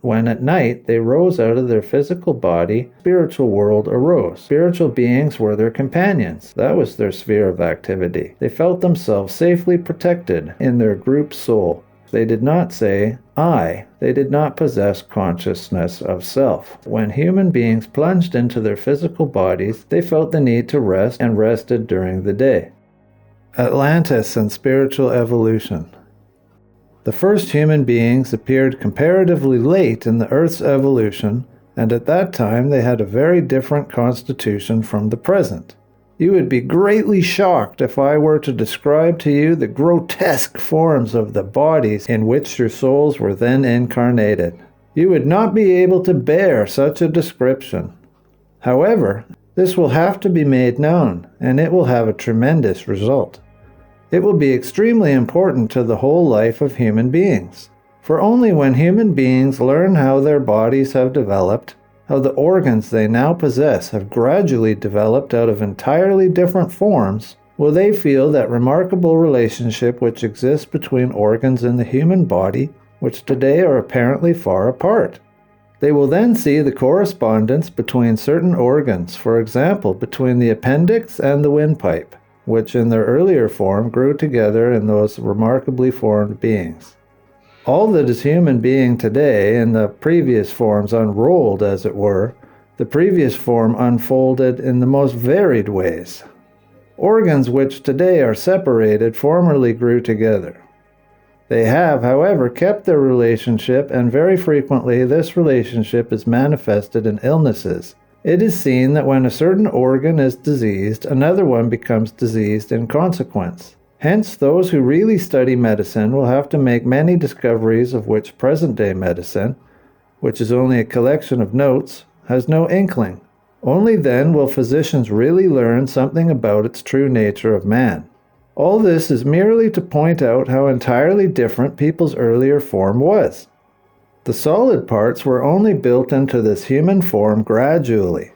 When at night they rose out of their physical body, spiritual world arose. Spiritual beings were their companions. That was their sphere of activity. They felt themselves safely protected in their group soul. They did not say, I. They did not possess consciousness of self. When human beings plunged into their physical bodies, they felt the need to rest and rested during the day. Atlantis and spiritual evolution. The first human beings appeared comparatively late in the Earth's evolution, and at that time they had a very different constitution from the present. You would be greatly shocked if I were to describe to you the grotesque forms of the bodies in which your souls were then incarnated. You would not be able to bear such a description. However, this will have to be made known, and it will have a tremendous result. It will be extremely important to the whole life of human beings. For only when human beings learn how their bodies have developed, how the organs they now possess have gradually developed out of entirely different forms, will they feel that remarkable relationship which exists between organs in the human body, which today are apparently far apart. They will then see the correspondence between certain organs, for example, between the appendix and the windpipe, which in their earlier form grew together in those remarkably formed beings. All that is human being today, in the previous forms unrolled, as it were, the previous form unfolded in the most varied ways. Organs which today are separated formerly grew together. They have, however, kept their relationship, and very frequently this relationship is manifested in illnesses. It is seen that when a certain organ is diseased, another one becomes diseased in consequence. Hence, those who really study medicine will have to make many discoveries of which present-day medicine, which is only a collection of notes, has no inkling. Only then will physicians really learn something about its true nature of man. All this is merely to point out how entirely different people's earlier form was. The solid parts were only built into this human form gradually.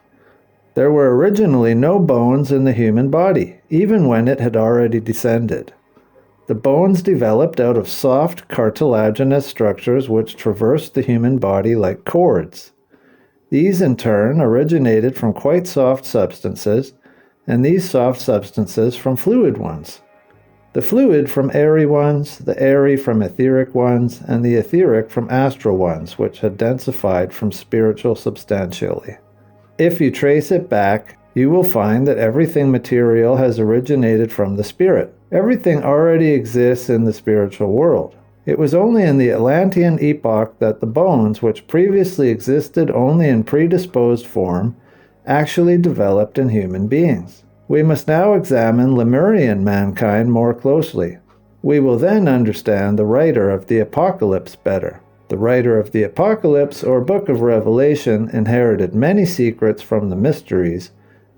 There were originally no bones in the human body, even when it had already descended. The bones developed out of soft, cartilaginous structures which traversed the human body like cords. These, in turn, originated from quite soft substances, and these soft substances from fluid ones. The fluid from airy ones, the airy from etheric ones, and the etheric from astral ones, which had densified from spiritual substantially. If you trace it back, you will find that everything material has originated from the spirit. Everything already exists in the spiritual world. It was only in the Atlantean epoch that the bones, which previously existed only in predisposed form, actually developed in human beings. We must now examine Lemurian mankind more closely. We will then understand the writer of the Apocalypse better. The writer of the Apocalypse, or Book of Revelation, inherited many secrets from the mysteries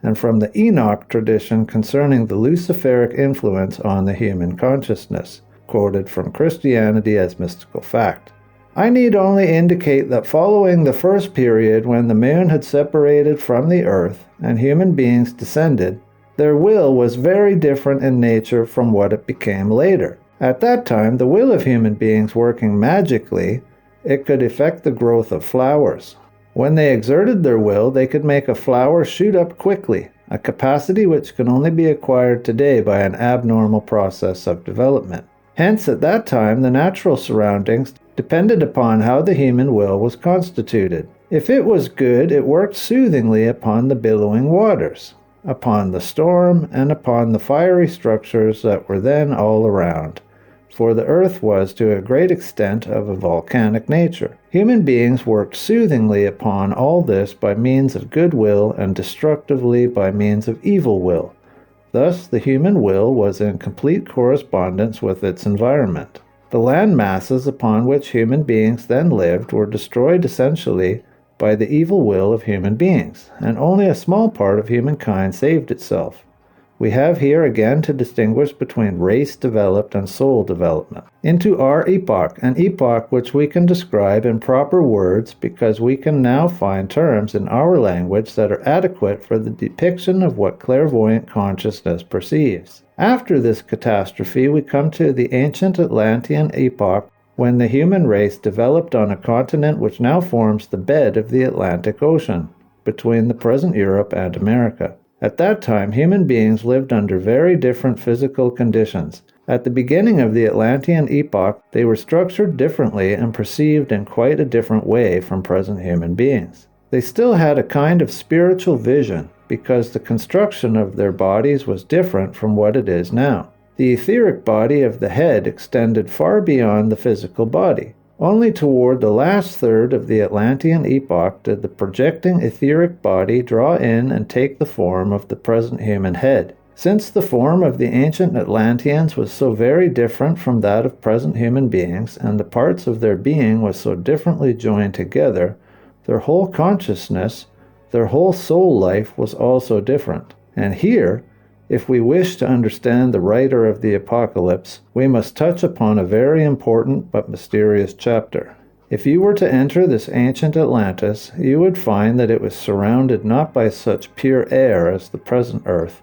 and from the Enoch tradition concerning the Luciferic influence on the human consciousness, quoted from Christianity as mystical fact. I need only indicate that following the first period when the moon had separated from the earth and human beings descended, their will was very different in nature from what it became later. At that time, the will of human beings working magically, it could affect the growth of flowers. When they exerted their will, they could make a flower shoot up quickly, a capacity which can only be acquired today by an abnormal process of development. Hence, at that time, the natural surroundings depended upon how the human will was constituted. If it was good, it worked soothingly upon the billowing waters, upon the storm, and upon the fiery structures that were then all around, for the earth was to a great extent of a volcanic nature. Human beings worked soothingly upon all this by means of good will and destructively by means of evil will. Thus, the human will was in complete correspondence with its environment. The land masses upon which human beings then lived were destroyed essentially by the evil will of human beings, and only a small part of humankind saved itself. We have here again to distinguish between race developed and soul development. Into our epoch, an epoch which we can describe in proper words because we can now find terms in our language that are adequate for the depiction of what clairvoyant consciousness perceives. After this catastrophe, we come to the ancient Atlantean epoch, when the human race developed on a continent which now forms the bed of the Atlantic Ocean, between the present Europe and America. At that time, human beings lived under very different physical conditions. At the beginning of the Atlantean epoch, they were structured differently and perceived in quite a different way from present human beings. They still had a kind of spiritual vision, because the construction of their bodies was different from what it is now. The etheric body of the head extended far beyond the physical body. Only toward the last third of the Atlantean epoch did the projecting etheric body draw in and take the form of the present human head. Since the form of the ancient Atlanteans was so very different from that of present human beings, and the parts of their being was so differently joined together, their whole consciousness, their whole soul life was also different. And here, if we wish to understand the writer of the Apocalypse, we must touch upon a very important but mysterious chapter. If you were to enter this ancient Atlantis, you would find that it was surrounded not by such pure air as the present Earth,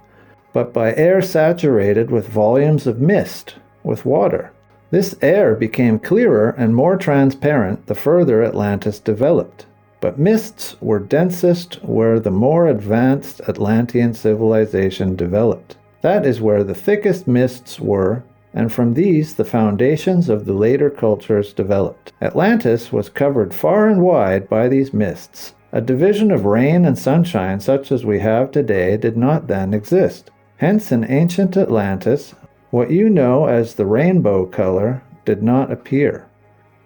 but by air saturated with volumes of mist, with water. This air became clearer and more transparent the further Atlantis developed. But mists were densest where the more advanced Atlantean civilization developed. That is where the thickest mists were, and from these the foundations of the later cultures developed. Atlantis was covered far and wide by these mists. A division of rain and sunshine such as we have today did not then exist. Hence in ancient Atlantis, what you know as the rainbow color did not appear.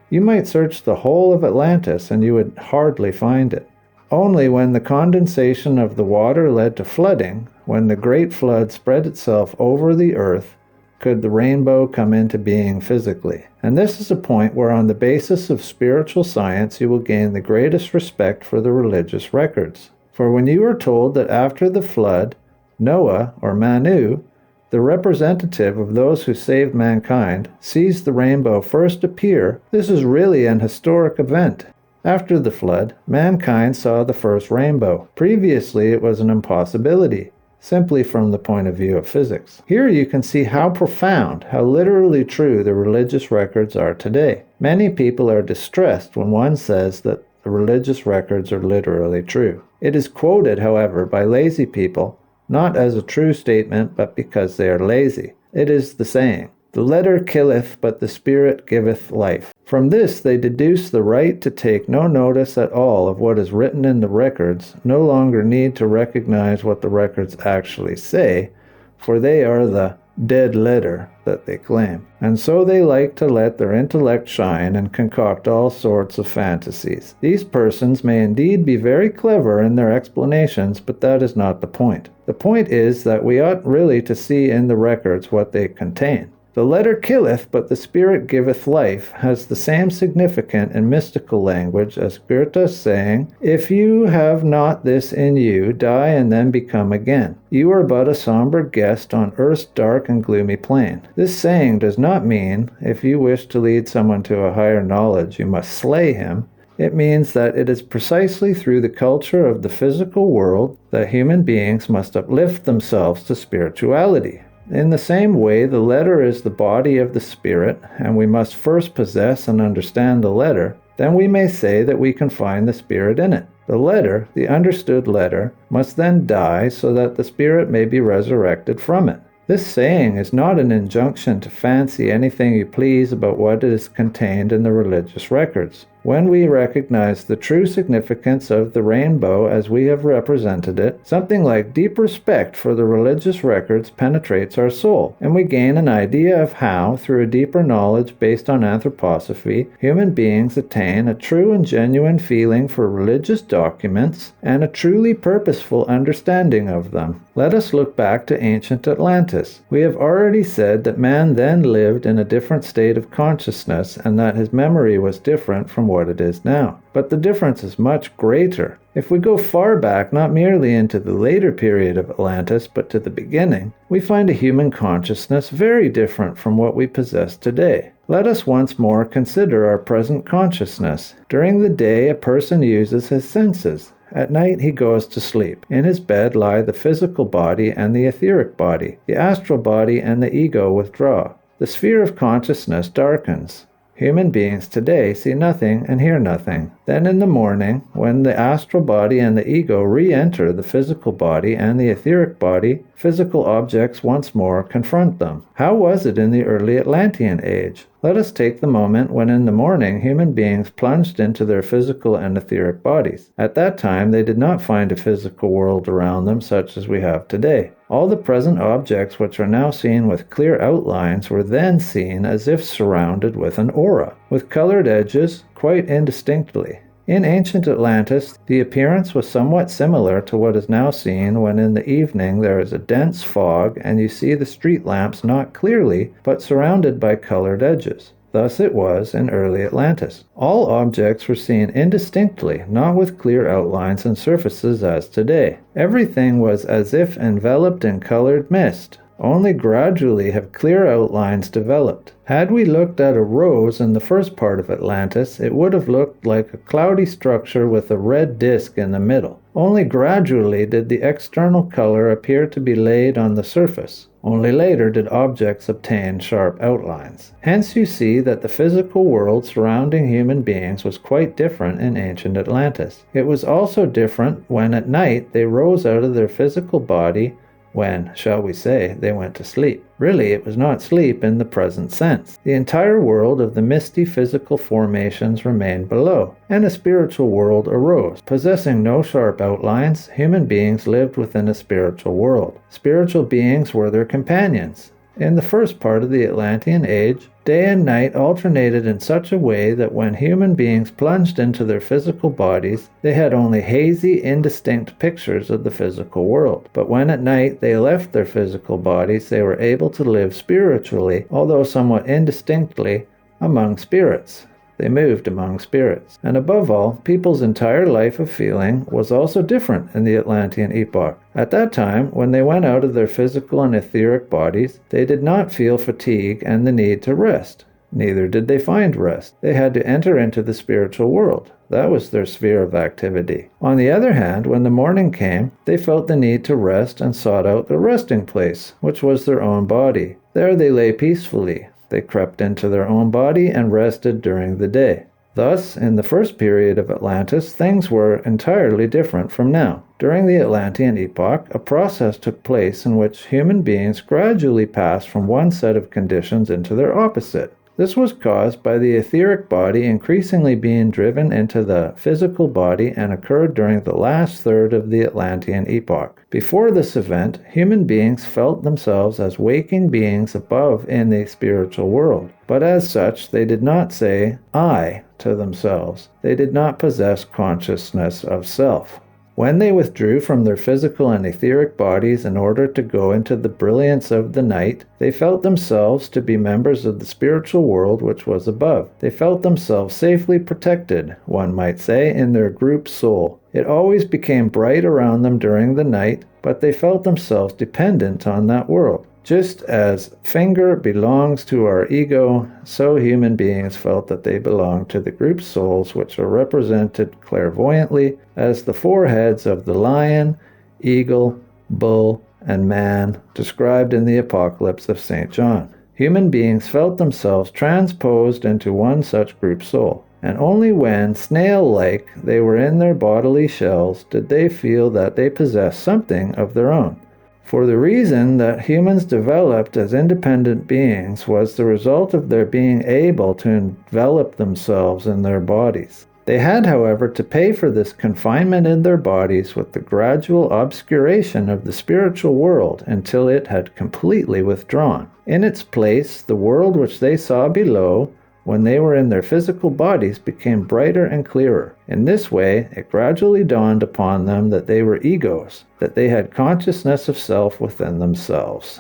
You might search the whole of Atlantis and you would hardly find it. Only when the condensation of the water led to flooding, when the great flood spread itself over the earth, could the rainbow come into being physically. And this is a point where on the basis of spiritual science you will gain the greatest respect for the religious records. For when you are told that after the flood, Noah, or Manu, the representative of those who saved mankind, sees the rainbow first appear, this is really an historic event. After the flood, mankind saw the first rainbow. Previously, it was an impossibility, simply from the point of view of physics. Here you can see how profound, how literally true the religious records are today. Many people are distressed when one says that the religious records are literally true. It is quoted, however, by lazy people, not as a true statement, but because they are lazy. It is the saying, "The letter killeth, but the spirit giveth life." From this they deduce the right to take no notice at all of what is written in the records, no longer need to recognize what the records actually say, for they are the dead letter that they claim. And so they like to let their intellect shine and concoct all sorts of fantasies. These persons may indeed be very clever in their explanations, but that is not the point. The point is that we ought really to see in the records what they contain. The letter killeth, but the spirit giveth life has the same significant and mystical language as Goethe's saying, "If you have not this in you, die and then become again. You are but a somber guest on earth's dark and gloomy plain." This saying does not mean, if you wish to lead someone to a higher knowledge, you must slay him. It means that it is precisely through the culture of the physical world that human beings must uplift themselves to spirituality. In the same way, the letter is the body of the spirit, and we must first possess and understand the letter. Then we may say that we can find the spirit in it. The letter, the understood letter, must then die so that the spirit may be resurrected from it. This saying is not an injunction to fancy anything you please about what is contained in the religious records. When we recognize the true significance of the rainbow as we have represented it, something like deep respect for the religious records penetrates our soul, and we gain an idea of how, through a deeper knowledge based on anthroposophy, human beings attain a true and genuine feeling for religious documents and a truly purposeful understanding of them. Let us look back to ancient Atlantis. We have already said that man then lived in a different state of consciousness and that his memory was different from what it is now. But the difference is much greater. If we go far back, not merely into the later period of Atlantis, but to the beginning, we find a human consciousness very different from what we possess today. Let us once more consider our present consciousness. During the day, a person uses his senses. At night he goes to sleep. In his bed lie the physical body and the etheric body. The astral body and the ego withdraw. The sphere of consciousness darkens. Human beings today see nothing and hear nothing. Then in the morning, when the astral body and the ego re-enter the physical body and the etheric body, physical objects once more confront them. How was it in the early Atlantean age? Let us take the moment when in the morning human beings plunged into their physical and etheric bodies. At that time, they did not find a physical world around them such as we have today. All the present objects which are now seen with clear outlines were then seen as if surrounded with an aura, with colored edges quite indistinctly. In ancient Atlantis, the appearance was somewhat similar to what is now seen when in the evening there is a dense fog and you see the street lamps not clearly but surrounded by colored edges. Thus it was in early Atlantis. All objects were seen indistinctly, not with clear outlines and surfaces as today. Everything was as if enveloped in colored mist. Only gradually have clear outlines developed. Had we looked at a rose in the first part of Atlantis, it would have looked like a cloudy structure with a red disk in the middle. Only gradually did the external color appear to be laid on the surface. Only later did objects obtain sharp outlines. Hence you see that the physical world surrounding human beings was quite different in ancient Atlantis. It was also different when at night they rose out of their physical body when, shall we say, they went to sleep. Really, it was not sleep in the present sense. The entire world of the misty physical formations remained below, and a spiritual world arose. Possessing no sharp outlines, human beings lived within a spiritual world. Spiritual beings were their companions. In the first part of the Atlantean age, day and night alternated in such a way that when human beings plunged into their physical bodies, they had only hazy, indistinct pictures of the physical world. But when at night they left their physical bodies, they were able to live spiritually, although somewhat indistinctly, among spirits. They moved among spirits. And above all, people's entire life of feeling was also different in the Atlantean epoch. At that time, when they went out of their physical and etheric bodies, they did not feel fatigue and the need to rest. Neither did they find rest. They had to enter into the spiritual world. That was their sphere of activity. On the other hand, when the morning came, they felt the need to rest and sought out the resting place, which was their own body. There they lay peacefully. They crept into their own body and rested during the day. Thus, in the first period of Atlantis, things were entirely different from now. During the Atlantean epoch, a process took place in which human beings gradually passed from one set of conditions into their opposite. This was caused by the etheric body increasingly being driven into the physical body and occurred during the last third of the Atlantean epoch. Before this event, human beings felt themselves as waking beings above in the spiritual world. But as such, they did not say, I, to themselves. They did not possess consciousness of self. When they withdrew from their physical and etheric bodies in order to go into the brilliance of the night, they felt themselves to be members of the spiritual world which was above. They felt themselves safely protected, one might say, in their group soul. It always became bright around them during the night, but they felt themselves dependent on that world. Just as finger belongs to our ego, so human beings felt that they belonged to the group souls which are represented clairvoyantly as the four heads of the lion, eagle, bull, and man described in the Apocalypse of St. John. Human beings felt themselves transposed into one such group soul, and only when, snail-like, they were in their bodily shells did they feel that they possessed something of their own. For the reason that humans developed as independent beings was the result of their being able to envelop themselves in their bodies. They had, however, to pay for this confinement in their bodies with the gradual obscuration of the spiritual world until it had completely withdrawn. In its place, the world which they saw below, when they were in their physical bodies, became brighter and clearer. In this way, it gradually dawned upon them that they were egos, that they had consciousness of self within themselves.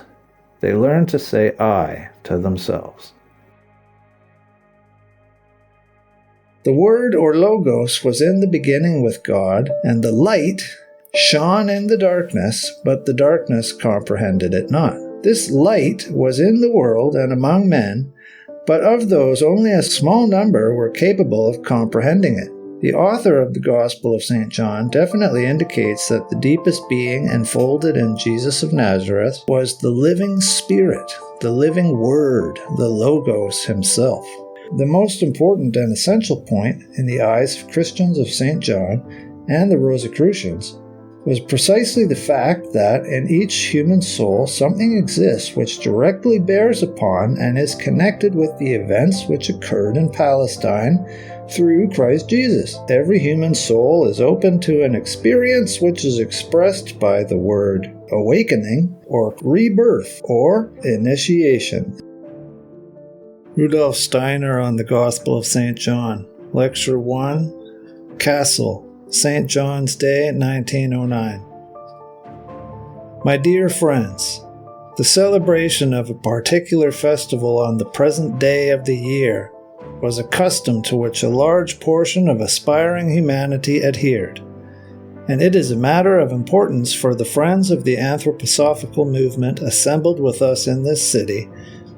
They learned to say I to themselves. The Word or Logos was in the beginning with God, and the light shone in the darkness, but the darkness comprehended it not. This light was in the world and among men, but of those only a small number were capable of comprehending it. The author of the Gospel of St. John definitely indicates that the deepest being enfolded in Jesus of Nazareth was the living Spirit, the living Word, the Logos himself. The most important and essential point in the eyes of Christians of St. John and the Rosicrucians was precisely the fact that in each human soul something exists which directly bears upon and is connected with the events which occurred in Palestine through Christ Jesus. Every human soul is open to an experience which is expressed by the word awakening or rebirth or initiation. Rudolf Steiner on the Gospel of St. John, Lecture 1, Castle, St. John's Day, 1909. My dear friends, the celebration of a particular festival on the present day of the year was a custom to which a large portion of aspiring humanity adhered, and it is a matter of importance for the friends of the anthroposophical movement assembled with us in this city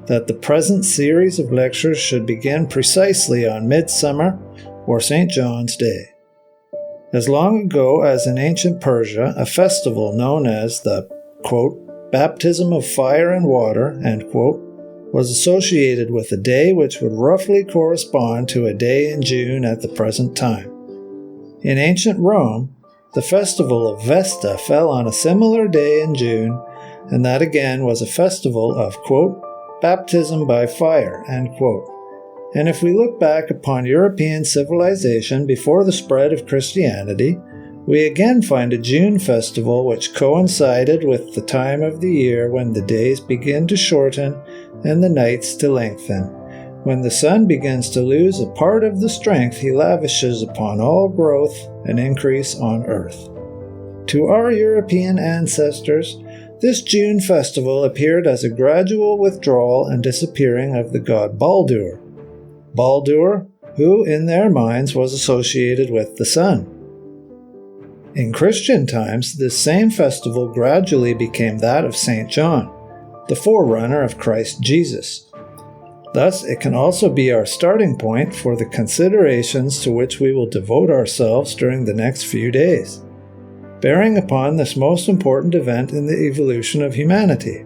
that the present series of lectures should begin precisely on Midsummer or St. John's Day. As long ago as in ancient Persia, a festival known as the, quote, baptism of fire and water, end quote, was associated with a day which would roughly correspond to a day in June at the present time. In ancient Rome, the festival of Vesta fell on a similar day in June, and that again was a festival of, quote, baptism by fire, end quote. And if we look back upon European civilization before the spread of Christianity, we again find a June festival which coincided with the time of the year when the days begin to shorten and the nights to lengthen, when the sun begins to lose a part of the strength he lavishes upon all growth and increase on earth. To our European ancestors, this June festival appeared as a gradual withdrawal and disappearing of the god Baldur, who in their minds was associated with the sun. In Christian times, this same festival gradually became that of St. John, the forerunner of Christ Jesus. Thus, it can also be our starting point for the considerations to which we will devote ourselves during the next few days, bearing upon this most important event in the evolution of humanity,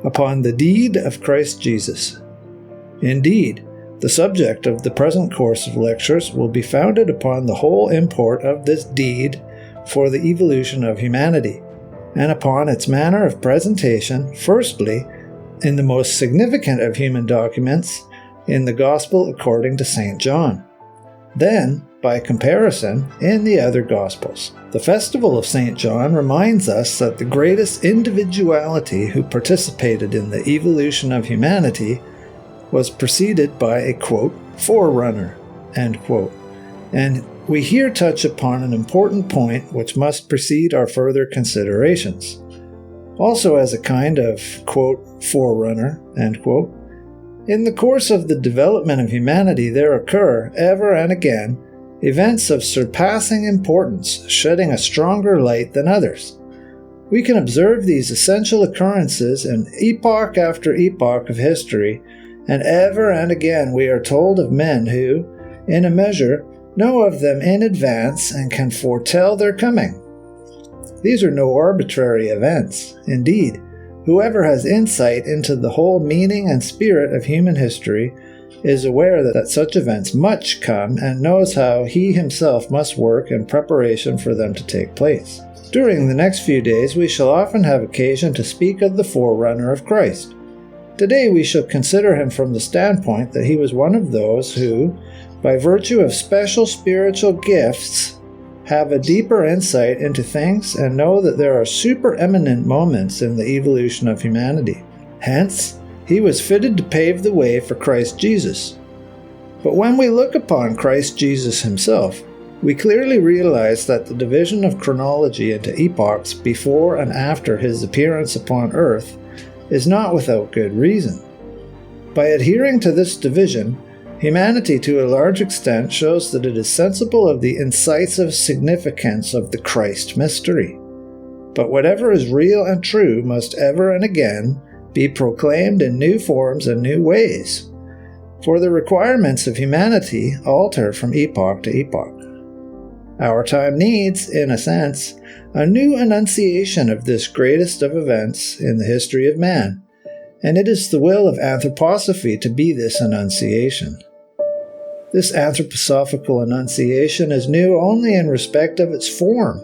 upon the deed of Christ Jesus. Indeed, the subject of the present course of lectures will be founded upon the whole import of this deed for the evolution of humanity, and upon its manner of presentation, firstly, in the most significant of human documents, in the Gospel according to St. John. Then, by comparison, in the other Gospels. The festival of St. John reminds us that the greatest individuality who participated in the evolution of humanity was preceded by a, quote, forerunner, end quote. And we here touch upon an important point which must precede our further considerations. Also as a kind of, quote, forerunner, end quote, in the course of the development of humanity there occur, ever and again, events of surpassing importance, shedding a stronger light than others. We can observe these essential occurrences in epoch after epoch of history, and ever and again we are told of men who, in a measure, know of them in advance and can foretell their coming. These are no arbitrary events. Indeed, whoever has insight into the whole meaning and spirit of human history is aware that such events must come and knows how he himself must work in preparation for them to take place. During the next few days we shall often have occasion to speak of the forerunner of Christ. Today we shall consider him from the standpoint that he was one of those who, by virtue of special spiritual gifts, have a deeper insight into things and know that there are supereminent moments in the evolution of humanity. Hence, he was fitted to pave the way for Christ Jesus. But when we look upon Christ Jesus himself, we clearly realize that the division of chronology into epochs before and after his appearance upon earth is not without good reason. By adhering to this division, humanity to a large extent shows that it is sensible of the incisive significance of the Christ mystery. But whatever is real and true must ever and again be proclaimed in new forms and new ways, for the requirements of humanity alter from epoch to epoch. Our time needs, in a sense, a new enunciation of this greatest of events in the history of man, and it is the will of anthroposophy to be this enunciation. This anthroposophical enunciation is new only in respect of its form.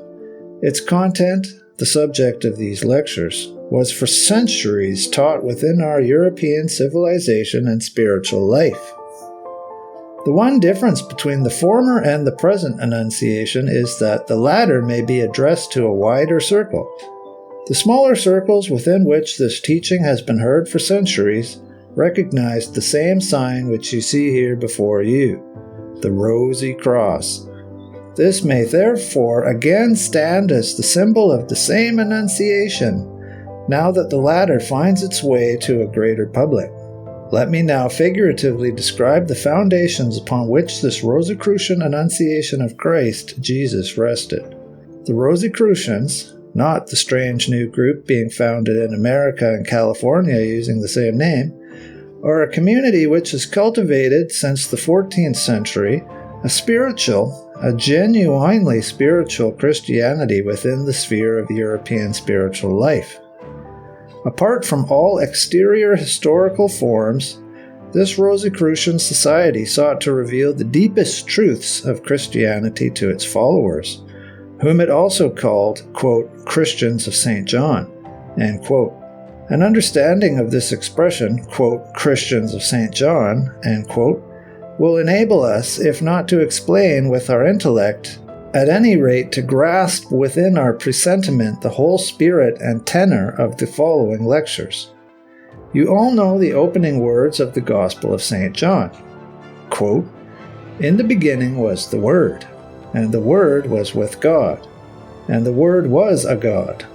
Its content, the subject of these lectures, was for centuries taught within our European civilization and spiritual life. The one difference between the former and the present enunciation is that the latter may be addressed to a wider circle. The smaller circles within which this teaching has been heard for centuries recognized the same sign which you see here before you, the rosy cross. This may therefore again stand as the symbol of the same enunciation, now that the latter finds its way to a greater public. Let me now figuratively describe the foundations upon which this Rosicrucian enunciation of Christ Jesus rested. The Rosicrucians, not the strange new group being founded in America and California using the same name, are a community which has cultivated since the 14th century a genuinely spiritual Christianity within the sphere of European spiritual life. Apart from all exterior historical forms, this Rosicrucian society sought to reveal the deepest truths of Christianity to its followers, whom it also called, quote, Christians of St. John, end quote. An understanding of this expression, quote, Christians of St. John, end quote, will enable us, if not to explain with our intellect, at any rate to grasp within our presentiment the whole spirit and tenor of the following lectures. You all know the opening words of the Gospel of St. John. Quote, In the beginning was the Word, and the Word was with God, and the Word was a God.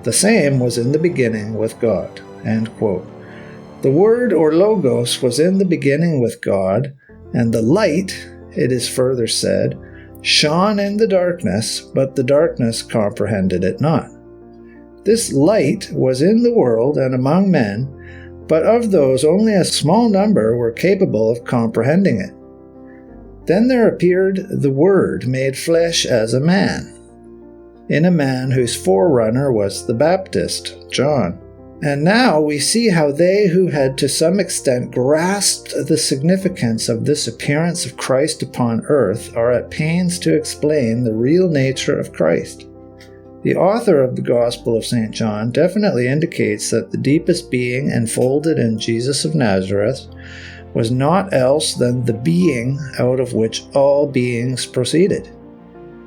The same was in the beginning with God. End quote. The Word or Logos was in the beginning with God, and the light, it is further said, shone in the darkness, but the darkness comprehended it not. This light was in the world and among men, but of those only a small number were capable of comprehending it. Then there appeared the Word made flesh as a man, in a man whose forerunner was the Baptist, John. And now we see how they who had to some extent grasped the significance of this appearance of Christ upon earth are at pains to explain the real nature of Christ. The author of the Gospel of St. John definitely indicates that the deepest being enfolded in Jesus of Nazareth was naught else than the being out of which all beings proceeded.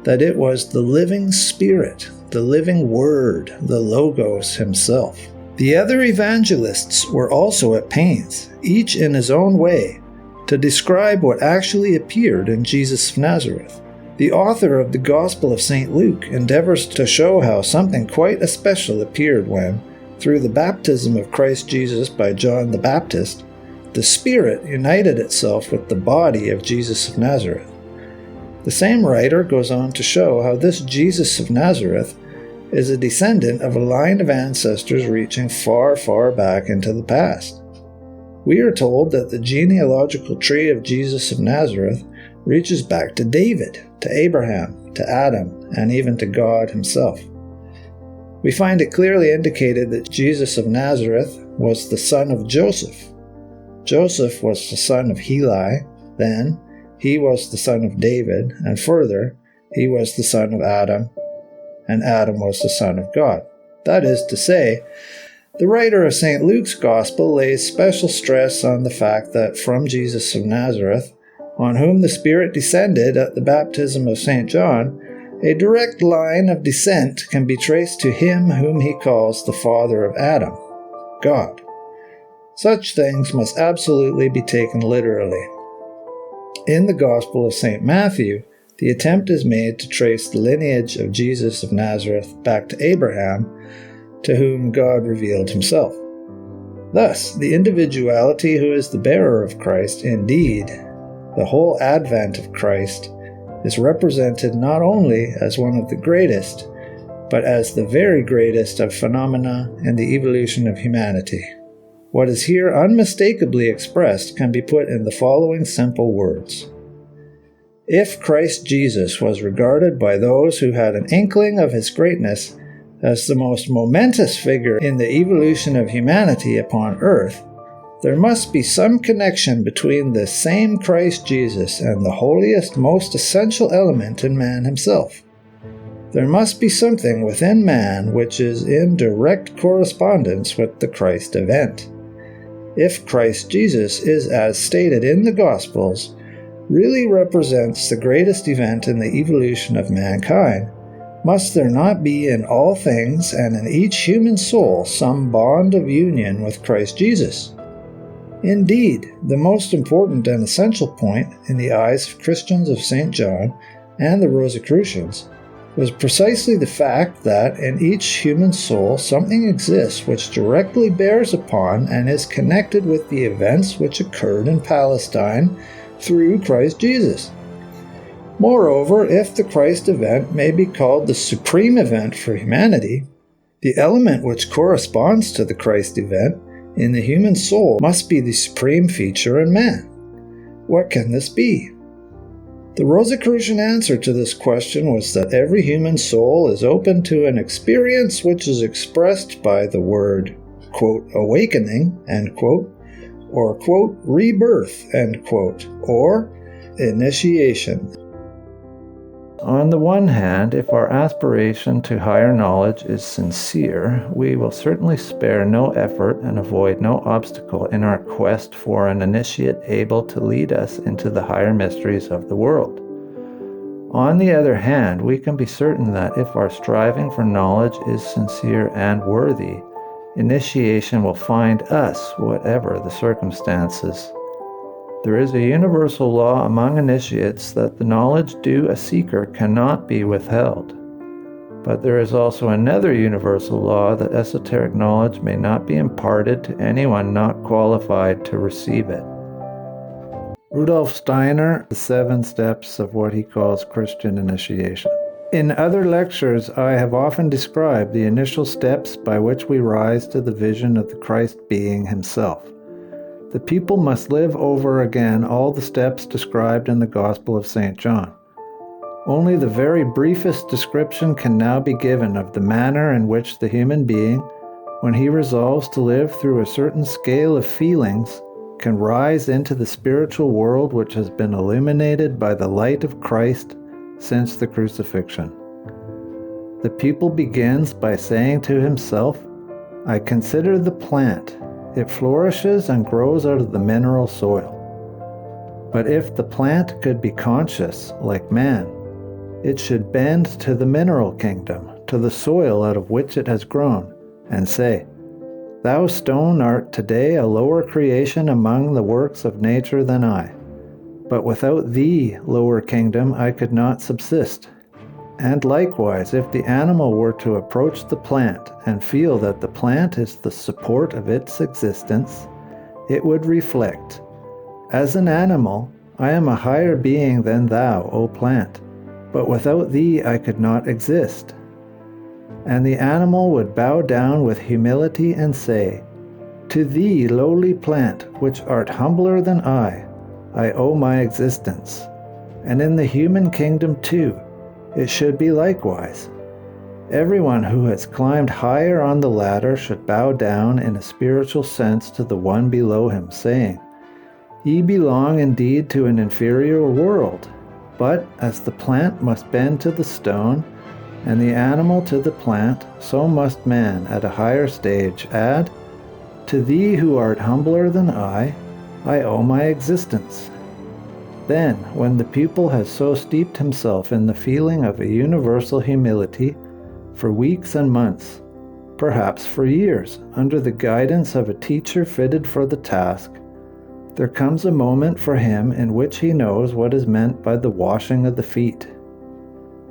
That it was the living Spirit, the living Word, the Logos himself. The other evangelists were also at pains, each in his own way, to describe what actually appeared in Jesus of Nazareth. The author of the Gospel of St. Luke endeavors to show how something quite especial appeared when, through the baptism of Christ Jesus by John the Baptist, the Spirit united itself with the body of Jesus of Nazareth. The same writer goes on to show how this Jesus of Nazareth is a descendant of a line of ancestors reaching far, far back into the past. We are told that the genealogical tree of Jesus of Nazareth reaches back to David, to Abraham, to Adam, and even to God himself. We find it clearly indicated that Jesus of Nazareth was the son of Joseph. Joseph was the son of Heli, then he was the son of David, and further, he was the son of Adam, and Adam was the son of God. That is to say, the writer of St. Luke's Gospel lays special stress on the fact that from Jesus of Nazareth, on whom the Spirit descended at the baptism of St. John, a direct line of descent can be traced to him whom he calls the father of Adam, God. Such things must absolutely be taken literally. In the Gospel of St. Matthew, the attempt is made to trace the lineage of Jesus of Nazareth back to Abraham, to whom God revealed himself. Thus, the individuality who is the bearer of Christ, indeed, the whole advent of Christ, is represented not only as one of the greatest, but as the very greatest of phenomena in the evolution of humanity. What is here unmistakably expressed can be put in the following simple words. If Christ Jesus was regarded by those who had an inkling of his greatness as the most momentous figure in the evolution of humanity upon earth, There must be some connection between the same Christ Jesus and the holiest, most essential element in man himself. There must be something within man which is in direct correspondence with the Christ event. If Christ Jesus is, as stated in the Gospels, really represents the greatest event in the evolution of mankind, must there not be in all things and in each human soul some bond of union with Christ Jesus? Indeed, the most important and essential point in the eyes of Christians of St. John and the Rosicrucians was precisely the fact that in each human soul something exists which directly bears upon and is connected with the events which occurred in Palestine through Christ Jesus. Moreover, if the Christ event may be called the supreme event for humanity, the element which corresponds to the Christ event in the human soul must be the supreme feature in man. What can this be? The Rosicrucian answer to this question was that every human soul is open to an experience which is expressed by the word, quote, awakening, end quote, or, quote, rebirth, end quote, or initiation. On the one hand, if our aspiration to higher knowledge is sincere, we will certainly spare no effort and avoid no obstacle in our quest for an initiate able to lead us into the higher mysteries of the world. On the other hand, we can be certain that if our striving for knowledge is sincere and worthy, initiation will find us, whatever the circumstances. There is a universal law among initiates that the knowledge due a seeker cannot be withheld. But there is also another universal law that esoteric knowledge may not be imparted to anyone not qualified to receive it. Rudolf Steiner, The 7 Steps of what he calls Christian Initiation. In other lectures, I have often described the initial steps by which we rise to the vision of the Christ being himself. The people must live over again all the steps described in the Gospel of St. John. Only the very briefest description can now be given of the manner in which the human being, when he resolves to live through a certain scale of feelings, can rise into the spiritual world which has been illuminated by the light of Christ since the crucifixion. The pupil begins by saying to himself, "I consider the plant. It flourishes and grows out of the mineral soil. But if the plant could be conscious, like man, it should bend to the mineral kingdom, to the soil out of which it has grown, and say, 'Thou stone art today a lower creation among the works of nature than I. But without thee, lower kingdom, I could not subsist.' And likewise, if the animal were to approach the plant and feel that the plant is the support of its existence, it would reflect, 'As an animal, I am a higher being than thou, O plant, but without thee I could not exist.' And the animal would bow down with humility and say, 'To thee, lowly plant, which art humbler than I owe my existence.' And in the human kingdom too, it should be likewise. Everyone who has climbed higher on the ladder should bow down in a spiritual sense to the one below him, saying, 'Ye belong indeed to an inferior world, but as the plant must bend to the stone, and the animal to the plant, so must man at a higher stage add, To thee who art humbler than I owe my existence.' Then, when the pupil has so steeped himself in the feeling of a universal humility, for weeks and months, perhaps for years, under the guidance of a teacher fitted for the task, there comes a moment for him in which he knows what is meant by the washing of the feet.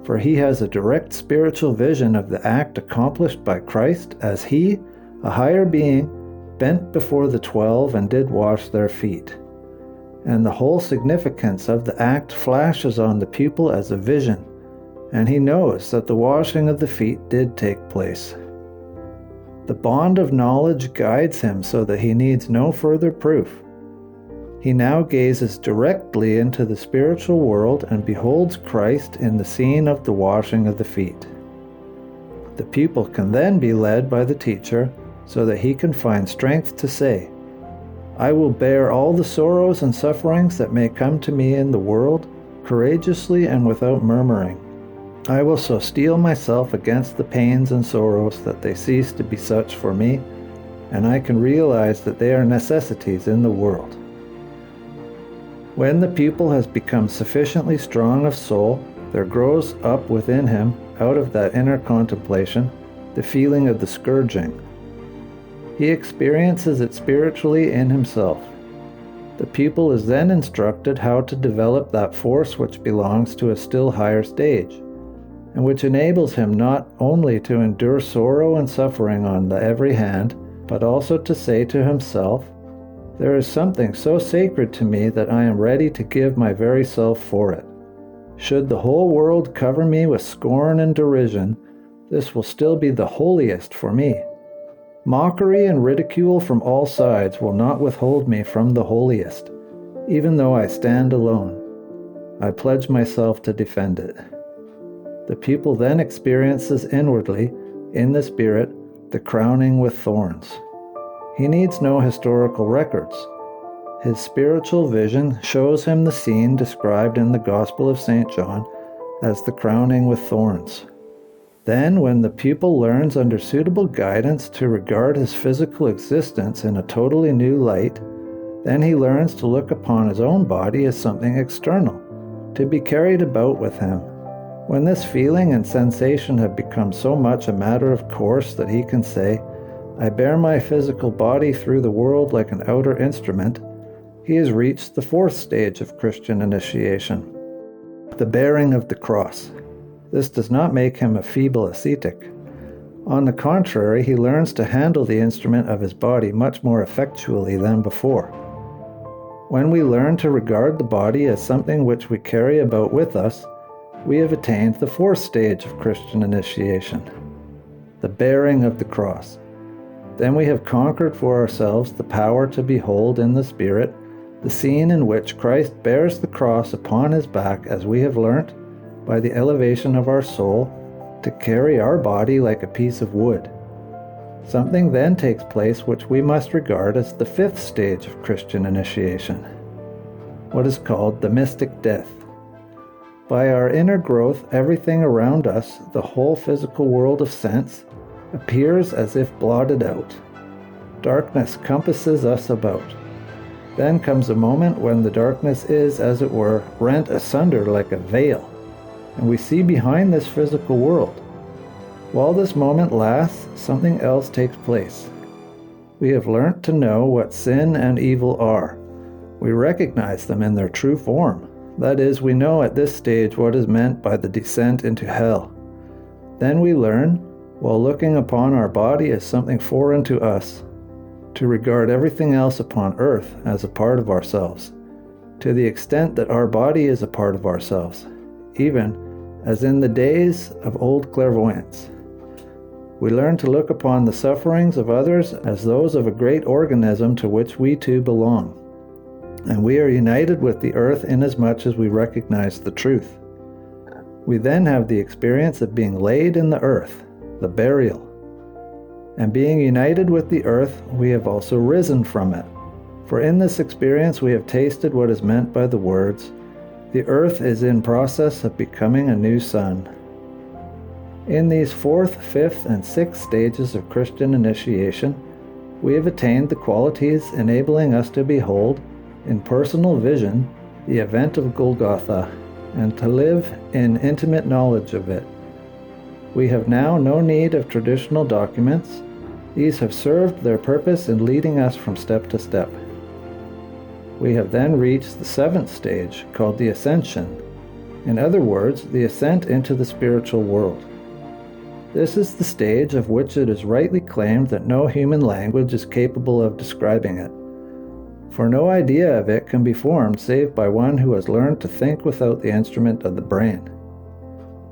For he has a direct spiritual vision of the act accomplished by Christ as he, a higher being, bent before the 12 and did wash their feet. And the whole significance of the act flashes on the pupil as a vision, and he knows that the washing of the feet did take place. The bond of knowledge guides him so that he needs no further proof. He now gazes directly into the spiritual world and beholds Christ in the scene of the washing of the feet. The pupil can then be led by the teacher so that he can find strength to say, I will bear all the sorrows and sufferings that may come to me in the world, courageously and without murmuring. I will so steel myself against the pains and sorrows that they cease to be such for me, and I can realize that they are necessities in the world. When the pupil has become sufficiently strong of soul, there grows up within him, out of that inner contemplation, the feeling of the scourging. He experiences it spiritually in himself. The pupil is then instructed how to develop that force which belongs to a still higher stage, and which enables him not only to endure sorrow and suffering on the every hand, but also to say to himself, "There is something so sacred to me that I am ready to give my very self for it. Should the whole world cover me with scorn and derision, this will still be the holiest for me. Mockery and ridicule from all sides will not withhold me from the holiest, even though I stand alone. I pledge myself to defend it." The pupil then experiences inwardly, in the spirit, the crowning with thorns. He needs no historical records. His spiritual vision shows him the scene described in the Gospel of St. John as the crowning with thorns. Then, when the pupil learns under suitable guidance to regard his physical existence in a totally new light, then he learns to look upon his own body as something external, to be carried about with him. When this feeling and sensation have become so much a matter of course that he can say, "I bear my physical body through the world like an outer instrument," he has reached the fourth stage of Christian initiation, the bearing of the cross. This does not make him a feeble ascetic. On the contrary, he learns to handle the instrument of his body much more effectually than before. When we learn to regard the body as something which we carry about with us, we have attained the fourth stage of Christian initiation, the bearing of the cross. Then we have conquered for ourselves the power to behold in the Spirit the scene in which Christ bears the cross upon his back, as we have learnt, by the elevation of our soul, to carry our body like a piece of wood. Something then takes place which we must regard as the fifth stage of Christian initiation, what is called the mystic death. By our inner growth, everything around us, the whole physical world of sense, appears as if blotted out. Darkness compasses us about. Then comes a moment when the darkness is, as it were, rent asunder like a veil, and we see behind this physical world. While this moment lasts, something else takes place. We have learnt to know what sin and evil are. We recognize them in their true form. That is, we know at this stage what is meant by the descent into hell. Then we learn, while looking upon our body as something foreign to us, to regard everything else upon earth as a part of ourselves, to the extent that our body is a part of ourselves, even as in the days of old clairvoyants. We learn to look upon the sufferings of others as those of a great organism to which we too belong, and we are united with the earth inasmuch as we recognize the truth. We then have the experience of being laid in the earth, the burial. And being united with the earth, we have also risen from it. For in this experience we have tasted what is meant by the words, "The earth is in process of becoming a new sun." In these fourth, fifth, and sixth stages of Christian initiation, we have attained the qualities enabling us to behold, in personal vision, the event of Golgotha, and to live in intimate knowledge of it. We have now no need of traditional documents. These have served their purpose in leading us from step to step. We have then reached the seventh stage, called the ascension. In other words, the ascent into the spiritual world. This is the stage of which it is rightly claimed that no human language is capable of describing it. For no idea of it can be formed save by one who has learned to think without the instrument of the brain.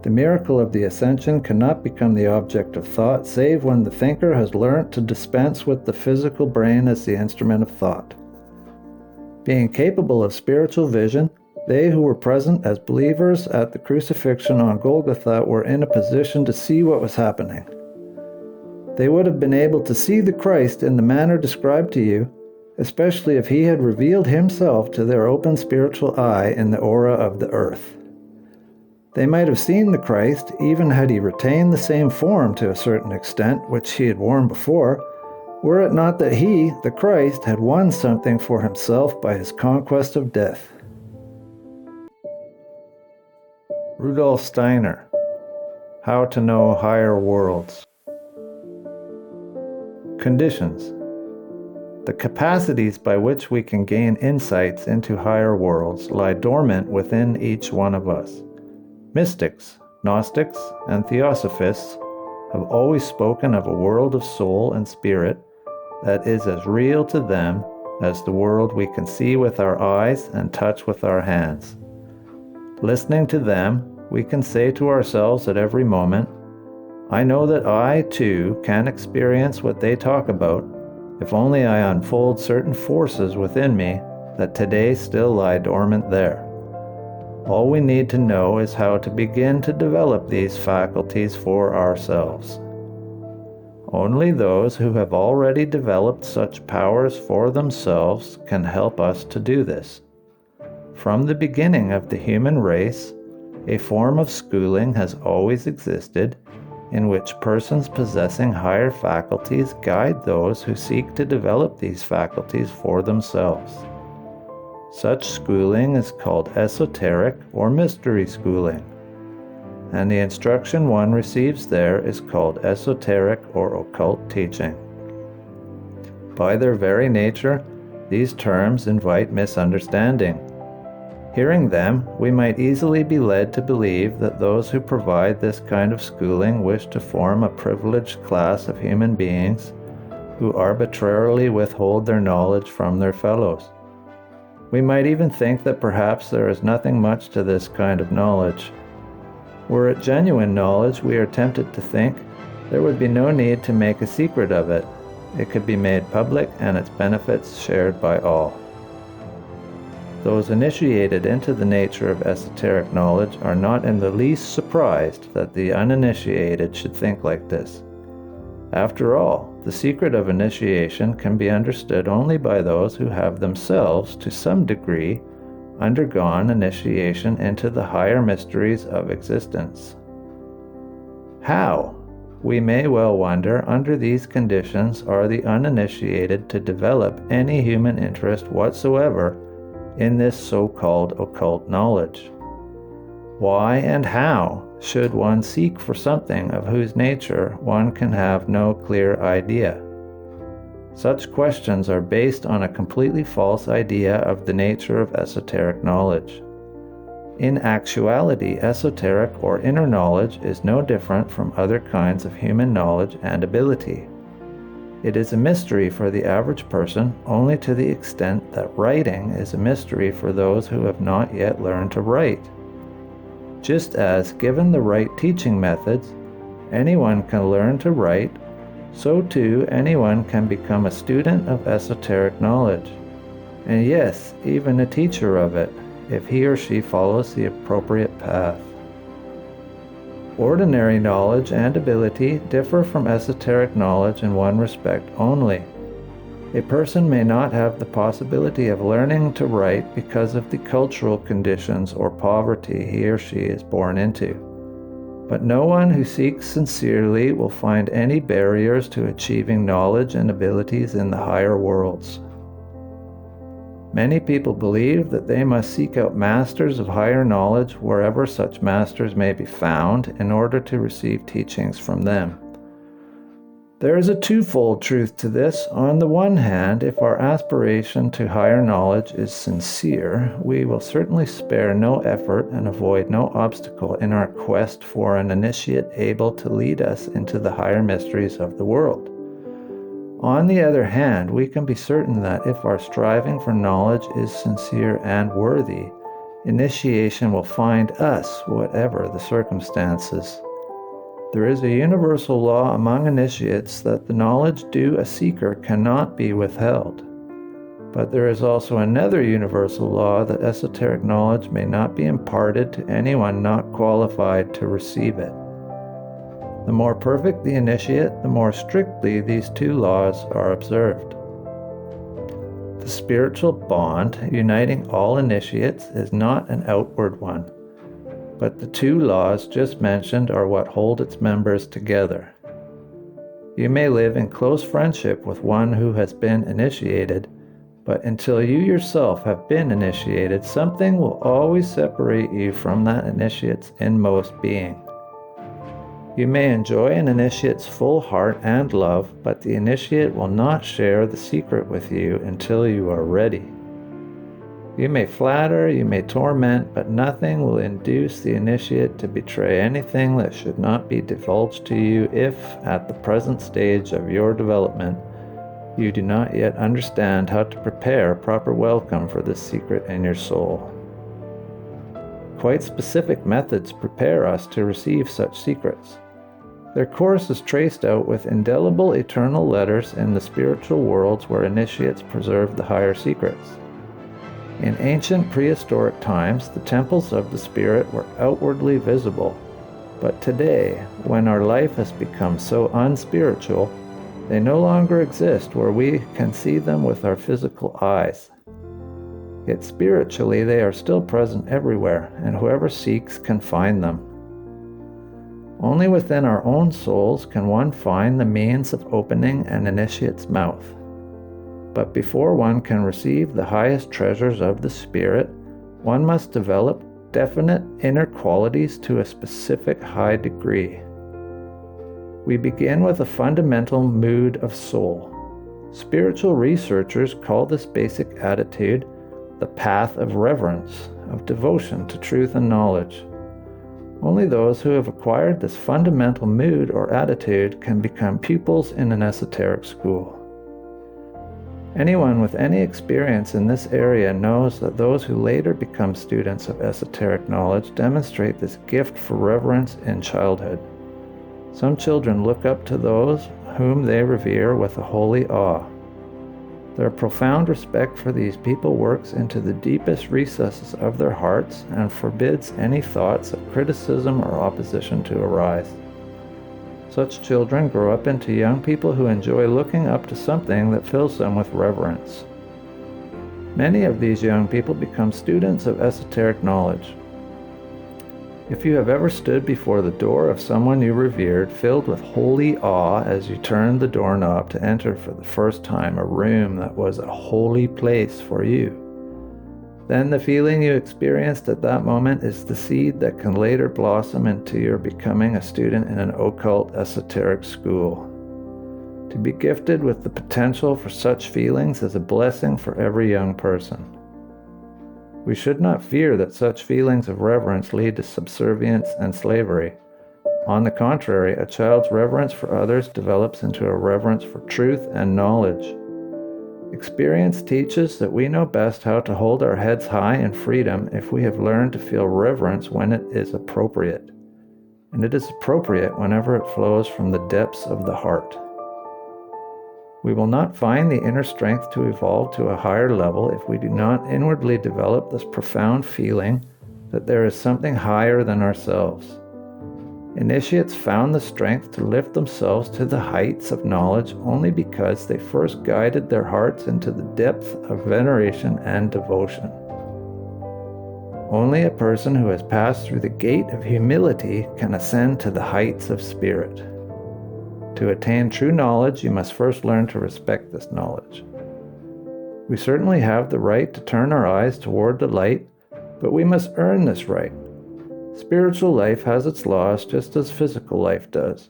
The miracle of the ascension cannot become the object of thought save when the thinker has learnt to dispense with the physical brain as the instrument of thought. Being capable of spiritual vision, they who were present as believers at the crucifixion on Golgotha were in a position to see what was happening. They would have been able to see the Christ in the manner described to you, especially if he had revealed himself to their open spiritual eye in the aura of the earth. They might have seen the Christ even had he retained the same form to a certain extent which he had worn before, were it not that he, the Christ, had won something for himself by his conquest of death. Rudolf Steiner, How to Know Higher Worlds. Conditions. The capacities by which we can gain insights into higher worlds lie dormant within each one of us. Mystics, Gnostics, and Theosophists have always spoken of a world of soul and spirit that is as real to them as the world we can see with our eyes and touch with our hands. Listening to them, we can say to ourselves at every moment, I know that I, too, can experience what they talk about, if only I unfold certain forces within me that today still lie dormant there. All we need to know is how to begin to develop these faculties for ourselves. Only those who have already developed such powers for themselves can help us to do this. From the beginning of the human race, a form of schooling has always existed in which persons possessing higher faculties guide those who seek to develop these faculties for themselves. Such schooling is called esoteric or mystery schooling, and the instruction one receives there is called esoteric or occult teaching. By their very nature, these terms invite misunderstanding. Hearing them, we might easily be led to believe that those who provide this kind of schooling wish to form a privileged class of human beings who arbitrarily withhold their knowledge from their fellows. We might even think that perhaps there is nothing much to this kind of knowledge. Were it genuine knowledge, we are tempted to think there would be no need to make a secret of it. It could be made public and its benefits shared by all. Those initiated into the nature of esoteric knowledge are not in the least surprised that the uninitiated should think like this. After all, the secret of initiation can be understood only by those who have themselves, to some degree, undergone initiation into the higher mysteries of existence. How, we may well wonder, under these conditions are the uninitiated to develop any human interest whatsoever in this so-called occult knowledge? Why and how should one seek for something of whose nature one can have no clear idea? Such questions are based on a completely false idea of the nature of esoteric knowledge. In actuality, esoteric or inner knowledge is no different from other kinds of human knowledge and ability. It is a mystery for the average person only to the extent that writing is a mystery for those who have not yet learned to write. Just as, given the right teaching methods, anyone can learn to write, so too anyone can become a student of esoteric knowledge, and yes, even a teacher of it, if he or she follows the appropriate path. Ordinary knowledge and ability differ from esoteric knowledge in one respect only. A person may not have the possibility of learning to write because of the cultural conditions or poverty he or she is born into. But no one who seeks sincerely will find any barriers to achieving knowledge and abilities in the higher worlds. Many people believe that they must seek out masters of higher knowledge wherever such masters may be found in order to receive teachings from them. There is a twofold truth to this. On the one hand, if our aspiration to higher knowledge is sincere, we will certainly spare no effort and avoid no obstacle in our quest for an initiate able to lead us into the higher mysteries of the world. On the other hand, we can be certain that if our striving for knowledge is sincere and worthy, initiation will find us, whatever the circumstances. There is a universal law among initiates that the knowledge due a seeker cannot be withheld. But there is also another universal law that esoteric knowledge may not be imparted to anyone not qualified to receive it. The more perfect the initiate, the more strictly these two laws are observed. The spiritual bond uniting all initiates is not an outward one, but the two laws just mentioned are what hold its members together. You may live in close friendship with one who has been initiated, but until you yourself have been initiated, something will always separate you from that initiate's inmost being. You may enjoy an initiate's full heart and love, but the initiate will not share the secret with you until you are ready. You may flatter, you may torment, but nothing will induce the initiate to betray anything that should not be divulged to you if, at the present stage of your development, you do not yet understand how to prepare a proper welcome for this secret in your soul. Quite specific methods prepare us to receive such secrets. Their course is traced out with indelible eternal letters in the spiritual worlds where initiates preserve the higher secrets. In ancient prehistoric times, the temples of the spirit were outwardly visible, but today, when our life has become so unspiritual, they no longer exist where we can see them with our physical eyes. Yet spiritually, they are still present everywhere, and whoever seeks can find them. Only within our own souls can one find the means of opening an initiate's mouth. But before one can receive the highest treasures of the spirit, one must develop definite inner qualities to a specific high degree. We begin with a fundamental mood of soul. Spiritual researchers call this basic attitude the path of reverence, of devotion to truth and knowledge. Only those who have acquired this fundamental mood or attitude can become pupils in an esoteric school. Anyone with any experience in this area knows that those who later become students of esoteric knowledge demonstrate this gift for reverence in childhood. Some children look up to those whom they revere with a holy awe. Their profound respect for these people works into the deepest recesses of their hearts and forbids any thoughts of criticism or opposition to arise. Such children grow up into young people who enjoy looking up to something that fills them with reverence. Many of these young people become students of esoteric knowledge. If you have ever stood before the door of someone you revered, filled with holy awe as you turned the doorknob to enter for the first time a room that was a holy place for you, then the feeling you experienced at that moment is the seed that can later blossom into your becoming a student in an occult esoteric school. To be gifted with the potential for such feelings is a blessing for every young person. We should not fear that such feelings of reverence lead to subservience and slavery. On the contrary, a child's reverence for others develops into a reverence for truth and knowledge. Experience teaches that we know best how to hold our heads high in freedom if we have learned to feel reverence when it is appropriate. And it is appropriate whenever it flows from the depths of the heart. We will not find the inner strength to evolve to a higher level if we do not inwardly develop this profound feeling that there is something higher than ourselves. Initiates found the strength to lift themselves to the heights of knowledge only because they first guided their hearts into the depth of veneration and devotion. Only a person who has passed through the gate of humility can ascend to the heights of spirit. To attain true knowledge, you must first learn to respect this knowledge. We certainly have the right to turn our eyes toward the light, but we must earn this right. Spiritual life has its laws just as physical life does.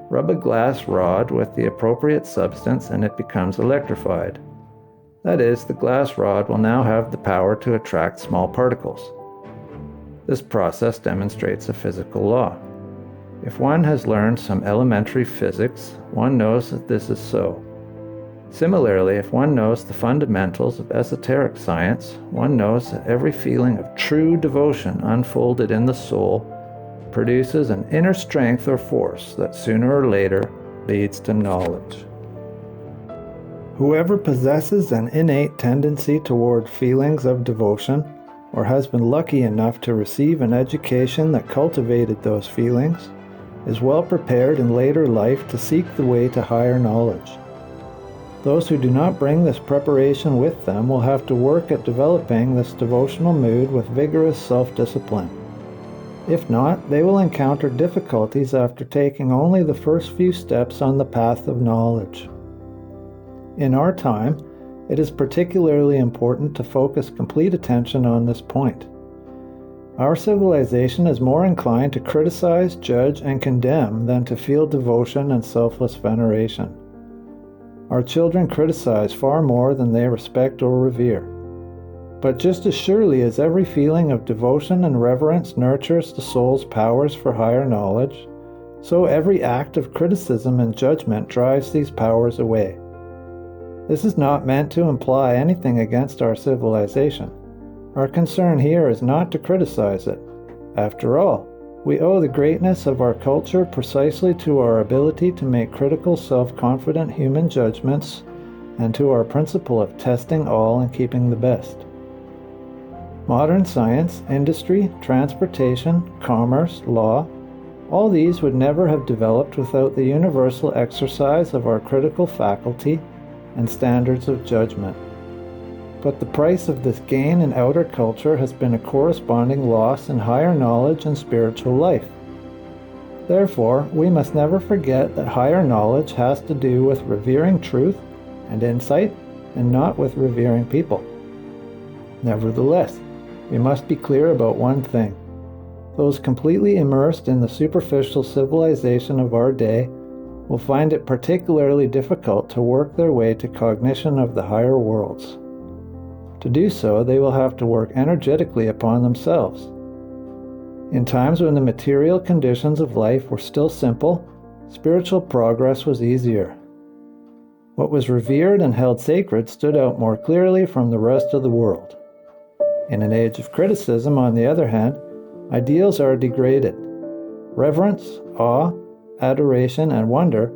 Rub a glass rod with the appropriate substance and it becomes electrified. That is, the glass rod will now have the power to attract small particles. This process demonstrates a physical law. If one has learned some elementary physics, one knows that this is so. Similarly, if one knows the fundamentals of esoteric science, one knows that every feeling of true devotion unfolded in the soul produces an inner strength or force that sooner or later leads to knowledge. Whoever possesses an innate tendency toward feelings of devotion, or has been lucky enough to receive an education that cultivated those feelings, is well prepared in later life to seek the way to higher knowledge. Those who do not bring this preparation with them will have to work at developing this devotional mood with vigorous self-discipline. If not, they will encounter difficulties after taking only the first few steps on the path of knowledge. In our time, it is particularly important to focus complete attention on this point. Our civilization is more inclined to criticize, judge, and condemn than to feel devotion and selfless veneration. Our children criticize far more than they respect or revere. But just as surely as every feeling of devotion and reverence nurtures the soul's powers for higher knowledge, so every act of criticism and judgment drives these powers away. This is not meant to imply anything against our civilization. Our concern here is not to criticize it. After all, we owe the greatness of our culture precisely to our ability to make critical, self-confident human judgments and to our principle of testing all and keeping the best. Modern science, industry, transportation, commerce, law, all these would never have developed without the universal exercise of our critical faculty and standards of judgment. But the price of this gain in outer culture has been a corresponding loss in higher knowledge and spiritual life. Therefore, we must never forget that higher knowledge has to do with revering truth and insight, and not with revering people. Nevertheless, we must be clear about one thing. Those completely immersed in the superficial civilization of our day will find it particularly difficult to work their way to cognition of the higher worlds. To do so, they will have to work energetically upon themselves. In times when the material conditions of life were still simple, spiritual progress was easier. What was revered and held sacred stood out more clearly from the rest of the world. In an age of criticism, on the other hand, ideals are degraded. Reverence, awe, adoration, and wonder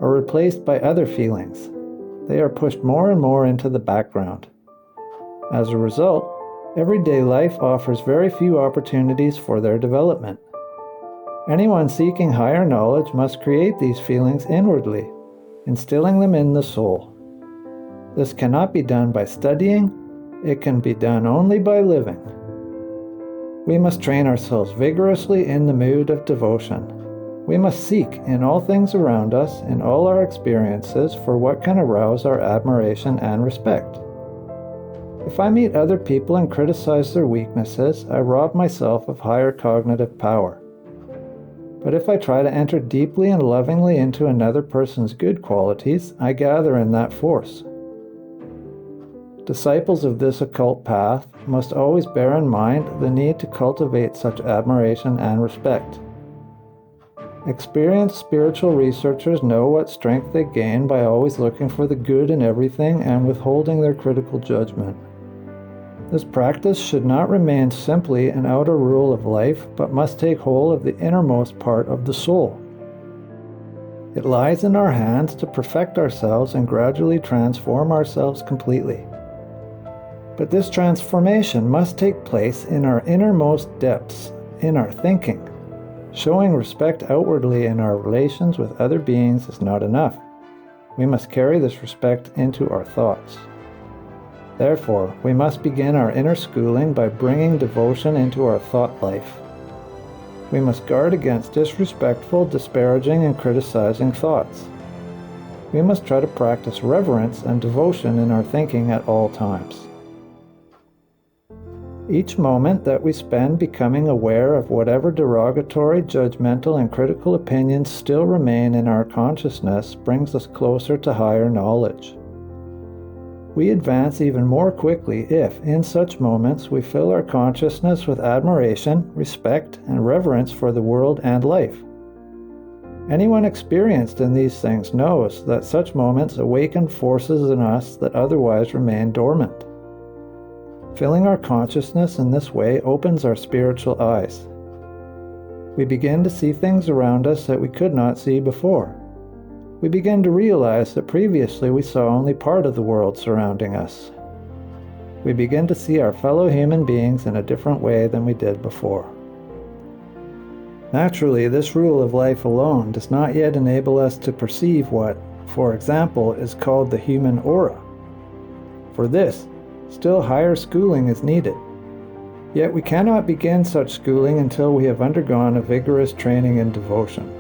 are replaced by other feelings. They are pushed more and more into the background. As a result, everyday life offers very few opportunities for their development. Anyone seeking higher knowledge must create these feelings inwardly, instilling them in the soul. This cannot be done by studying. It can be done only by living. We must train ourselves vigorously in the mood of devotion. We must seek in all things around us, in all our experiences, for what can arouse our admiration and respect. If I meet other people and criticize their weaknesses, I rob myself of higher cognitive power. But if I try to enter deeply and lovingly into another person's good qualities, I gather in that force. Disciples of this occult path must always bear in mind the need to cultivate such admiration and respect. Experienced spiritual researchers know what strength they gain by always looking for the good in everything and withholding their critical judgment. This practice should not remain simply an outer rule of life, but must take hold of the innermost part of the soul. It lies in our hands to perfect ourselves and gradually transform ourselves completely. But this transformation must take place in our innermost depths, in our thinking. Showing respect outwardly in our relations with other beings is not enough. We must carry this respect into our thoughts. Therefore, we must begin our inner schooling by bringing devotion into our thought life. We must guard against disrespectful, disparaging, and criticizing thoughts. We must try to practice reverence and devotion in our thinking at all times. Each moment that we spend becoming aware of whatever derogatory, judgmental, and critical opinions still remain in our consciousness brings us closer to higher knowledge. We advance even more quickly if, in such moments, we fill our consciousness with admiration, respect, and reverence for the world and life. Anyone experienced in these things knows that such moments awaken forces in us that otherwise remain dormant. Filling our consciousness in this way opens our spiritual eyes. We begin to see things around us that we could not see before. We begin to realize that previously we saw only part of the world surrounding us. We begin to see our fellow human beings in a different way than we did before. Naturally, this rule of life alone does not yet enable us to perceive what, for example, is called the human aura. For this, still higher schooling is needed. Yet we cannot begin such schooling until we have undergone a vigorous training in devotion.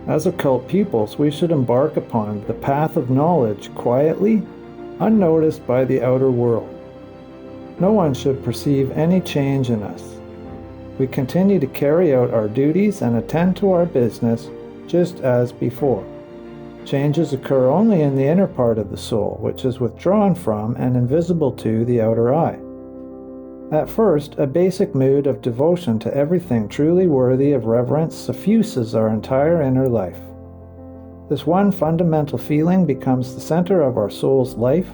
As occult pupils, we should embark upon the path of knowledge quietly, unnoticed by the outer world. No one should perceive any change in us. We continue to carry out our duties and attend to our business just as before. Changes occur only in the inner part of the soul, which is withdrawn from and invisible to the outer eye. At first, a basic mood of devotion to everything truly worthy of reverence suffuses our entire inner life. This one fundamental feeling becomes the center of our soul's life.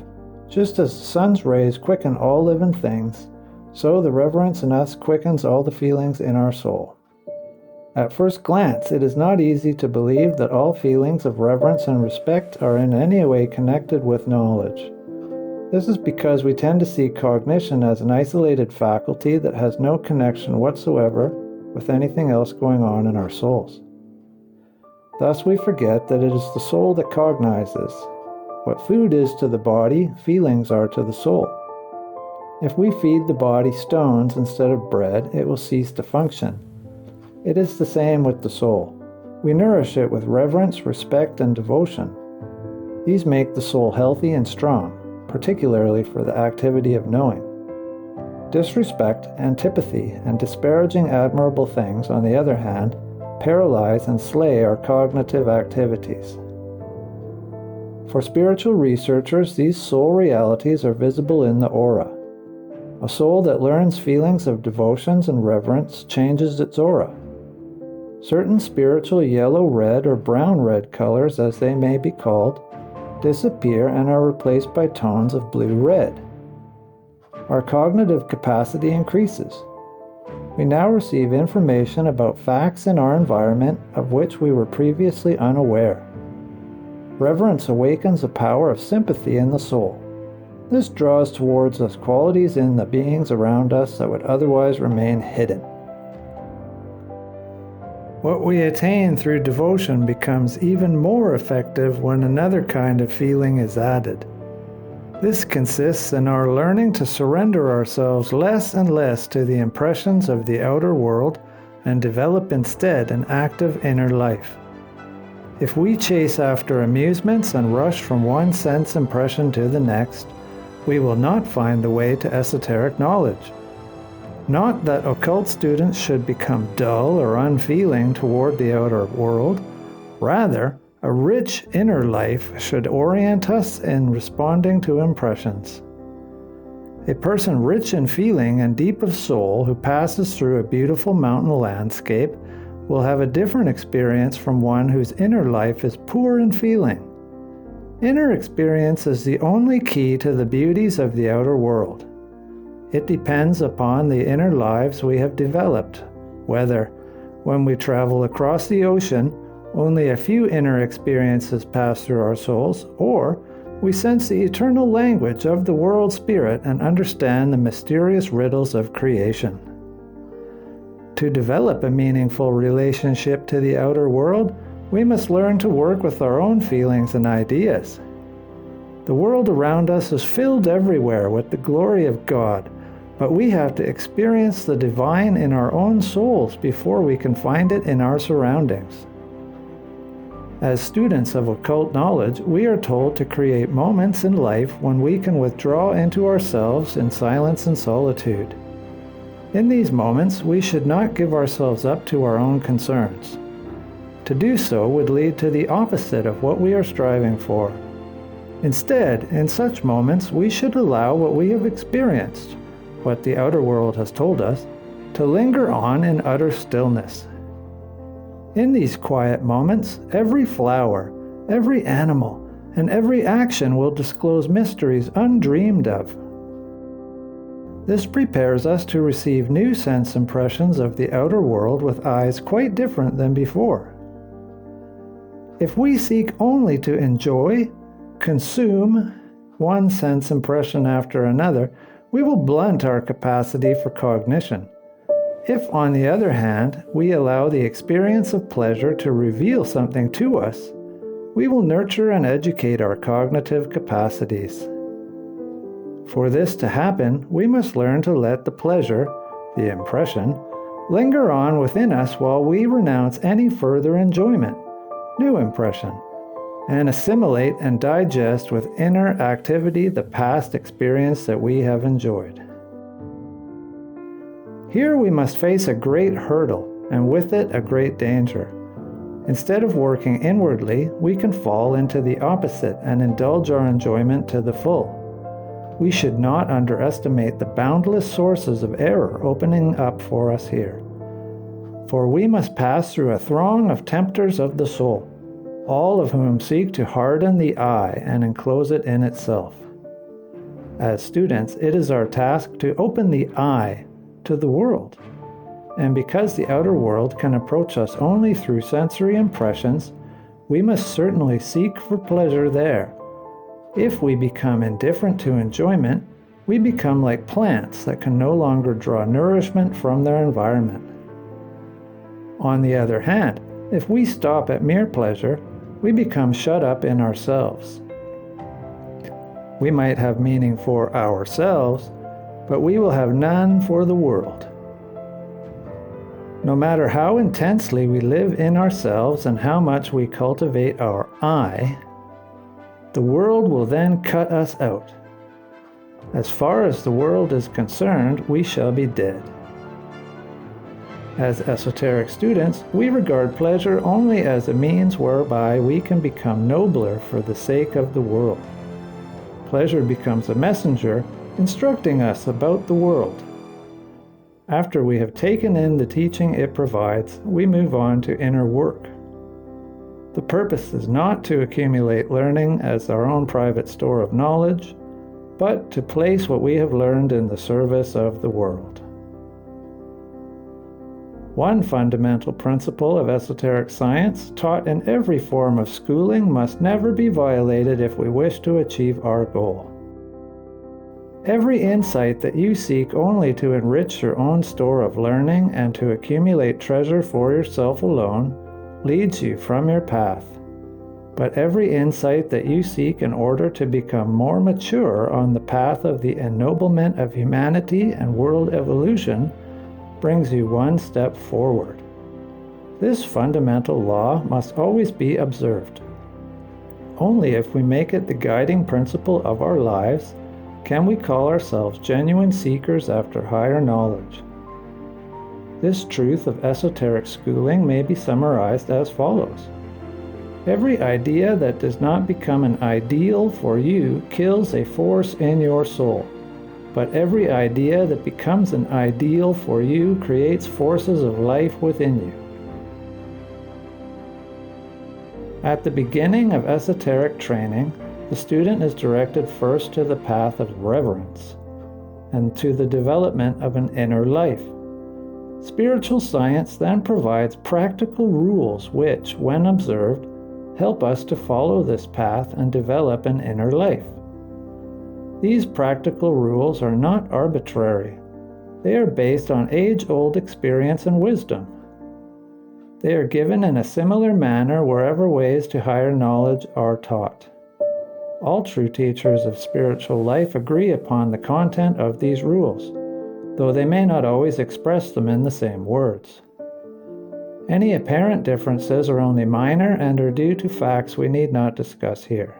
Just as the sun's rays quicken all living things, so the reverence in us quickens all the feelings in our soul. At first glance, it is not easy to believe that all feelings of reverence and respect are in any way connected with knowledge. This is because we tend to see cognition as an isolated faculty that has no connection whatsoever with anything else going on in our souls. Thus we forget that it is the soul that cognizes. What food is to the body, feelings are to the soul. If we feed the body stones instead of bread, it will cease to function. It is the same with the soul. We nourish it with reverence, respect, and devotion. These make the soul healthy and strong, particularly for the activity of knowing. Disrespect, antipathy, and disparaging admirable things, on the other hand, paralyze and slay our cognitive activities. For spiritual researchers, these soul realities are visible in the aura. A soul that learns feelings of devotions and reverence changes its aura. Certain spiritual yellow, red, or brown red colors, as they may be called, disappear and are replaced by tones of blue-red. Our cognitive capacity increases. We now receive information about facts in our environment of which we were previously unaware. Reverence awakens a power of sympathy in the soul. This draws towards us qualities in the beings around us that would otherwise remain hidden. What we attain through devotion becomes even more effective when another kind of feeling is added. This consists in our learning to surrender ourselves less and less to the impressions of the outer world and develop instead an active inner life. If we chase after amusements and rush from one sense impression to the next, we will not find the way to esoteric knowledge. Not that occult students should become dull or unfeeling toward the outer world. Rather, a rich inner life should orient us in responding to impressions. A person rich in feeling and deep of soul who passes through a beautiful mountain landscape will have a different experience from one whose inner life is poor in feeling. Inner experience is the only key to the beauties of the outer world. It depends upon the inner lives we have developed, whether, when we travel across the ocean, only a few inner experiences pass through our souls, or we sense the eternal language of the world spirit and understand the mysterious riddles of creation. To develop a meaningful relationship to the outer world, we must learn to work with our own feelings and ideas. The world around us is filled everywhere with the glory of God, but we have to experience the divine in our own souls before we can find it in our surroundings. As students of occult knowledge, we are told to create moments in life when we can withdraw into ourselves in silence and solitude. In these moments, we should not give ourselves up to our own concerns. To do so would lead to the opposite of what we are striving for. Instead, in such moments, we should allow what we have experienced, what the outer world has told us, to linger on in utter stillness. In these quiet moments, every flower, every animal, and every action will disclose mysteries undreamed of. This prepares us to receive new sense impressions of the outer world with eyes quite different than before. If we seek only to enjoy, consume one sense impression after another, we will blunt our capacity for cognition. If, on the other hand, we allow the experience of pleasure to reveal something to us, we will nurture and educate our cognitive capacities. For this to happen, we must learn to let the pleasure, the impression, linger on within us while we renounce any further enjoyment, new impression, and assimilate and digest with inner activity the past experience that we have enjoyed. Here we must face a great hurdle, and with it a great danger. Instead of working inwardly, we can fall into the opposite and indulge our enjoyment to the full. We should not underestimate the boundless sources of error opening up for us here. For we must pass through a throng of tempters of the soul, all of whom seek to harden the eye and enclose it in itself. As students, it is our task to open the eye to the world. And because the outer world can approach us only through sensory impressions, we must certainly seek for pleasure there. If we become indifferent to enjoyment, we become like plants that can no longer draw nourishment from their environment. On the other hand, if we stop at mere pleasure, we become shut up in ourselves. We might have meaning for ourselves, but we will have none for the world. No matter how intensely we live in ourselves and how much we cultivate our I, the world will then cut us out. As far as the world is concerned, we shall be dead. As esoteric students, we regard pleasure only as a means whereby we can become nobler for the sake of the world. Pleasure becomes a messenger instructing us about the world. After we have taken in the teaching it provides, we move on to inner work. The purpose is not to accumulate learning as our own private store of knowledge, but to place what we have learned in the service of the world. One fundamental principle of esoteric science, taught in every form of schooling, must never be violated if we wish to achieve our goal. Every insight that you seek only to enrich your own store of learning and to accumulate treasure for yourself alone leads you from your path. But every insight that you seek in order to become more mature on the path of the ennoblement of humanity and world evolution brings you one step forward. This fundamental law must always be observed. Only if we make it the guiding principle of our lives can we call ourselves genuine seekers after higher knowledge. This truth of esoteric schooling may be summarized as follows. Every idea that does not become an ideal for you kills a force in your soul. But every idea that becomes an ideal for you creates forces of life within you. At the beginning of esoteric training, the student is directed first to the path of reverence and to the development of an inner life. Spiritual science then provides practical rules which, when observed, help us to follow this path and develop an inner life. These practical rules are not arbitrary. They are based on age-old experience and wisdom. They are given in a similar manner wherever ways to higher knowledge are taught. All true teachers of spiritual life agree upon the content of these rules, though they may not always express them in the same words. Any apparent differences are only minor and are due to facts we need not discuss here.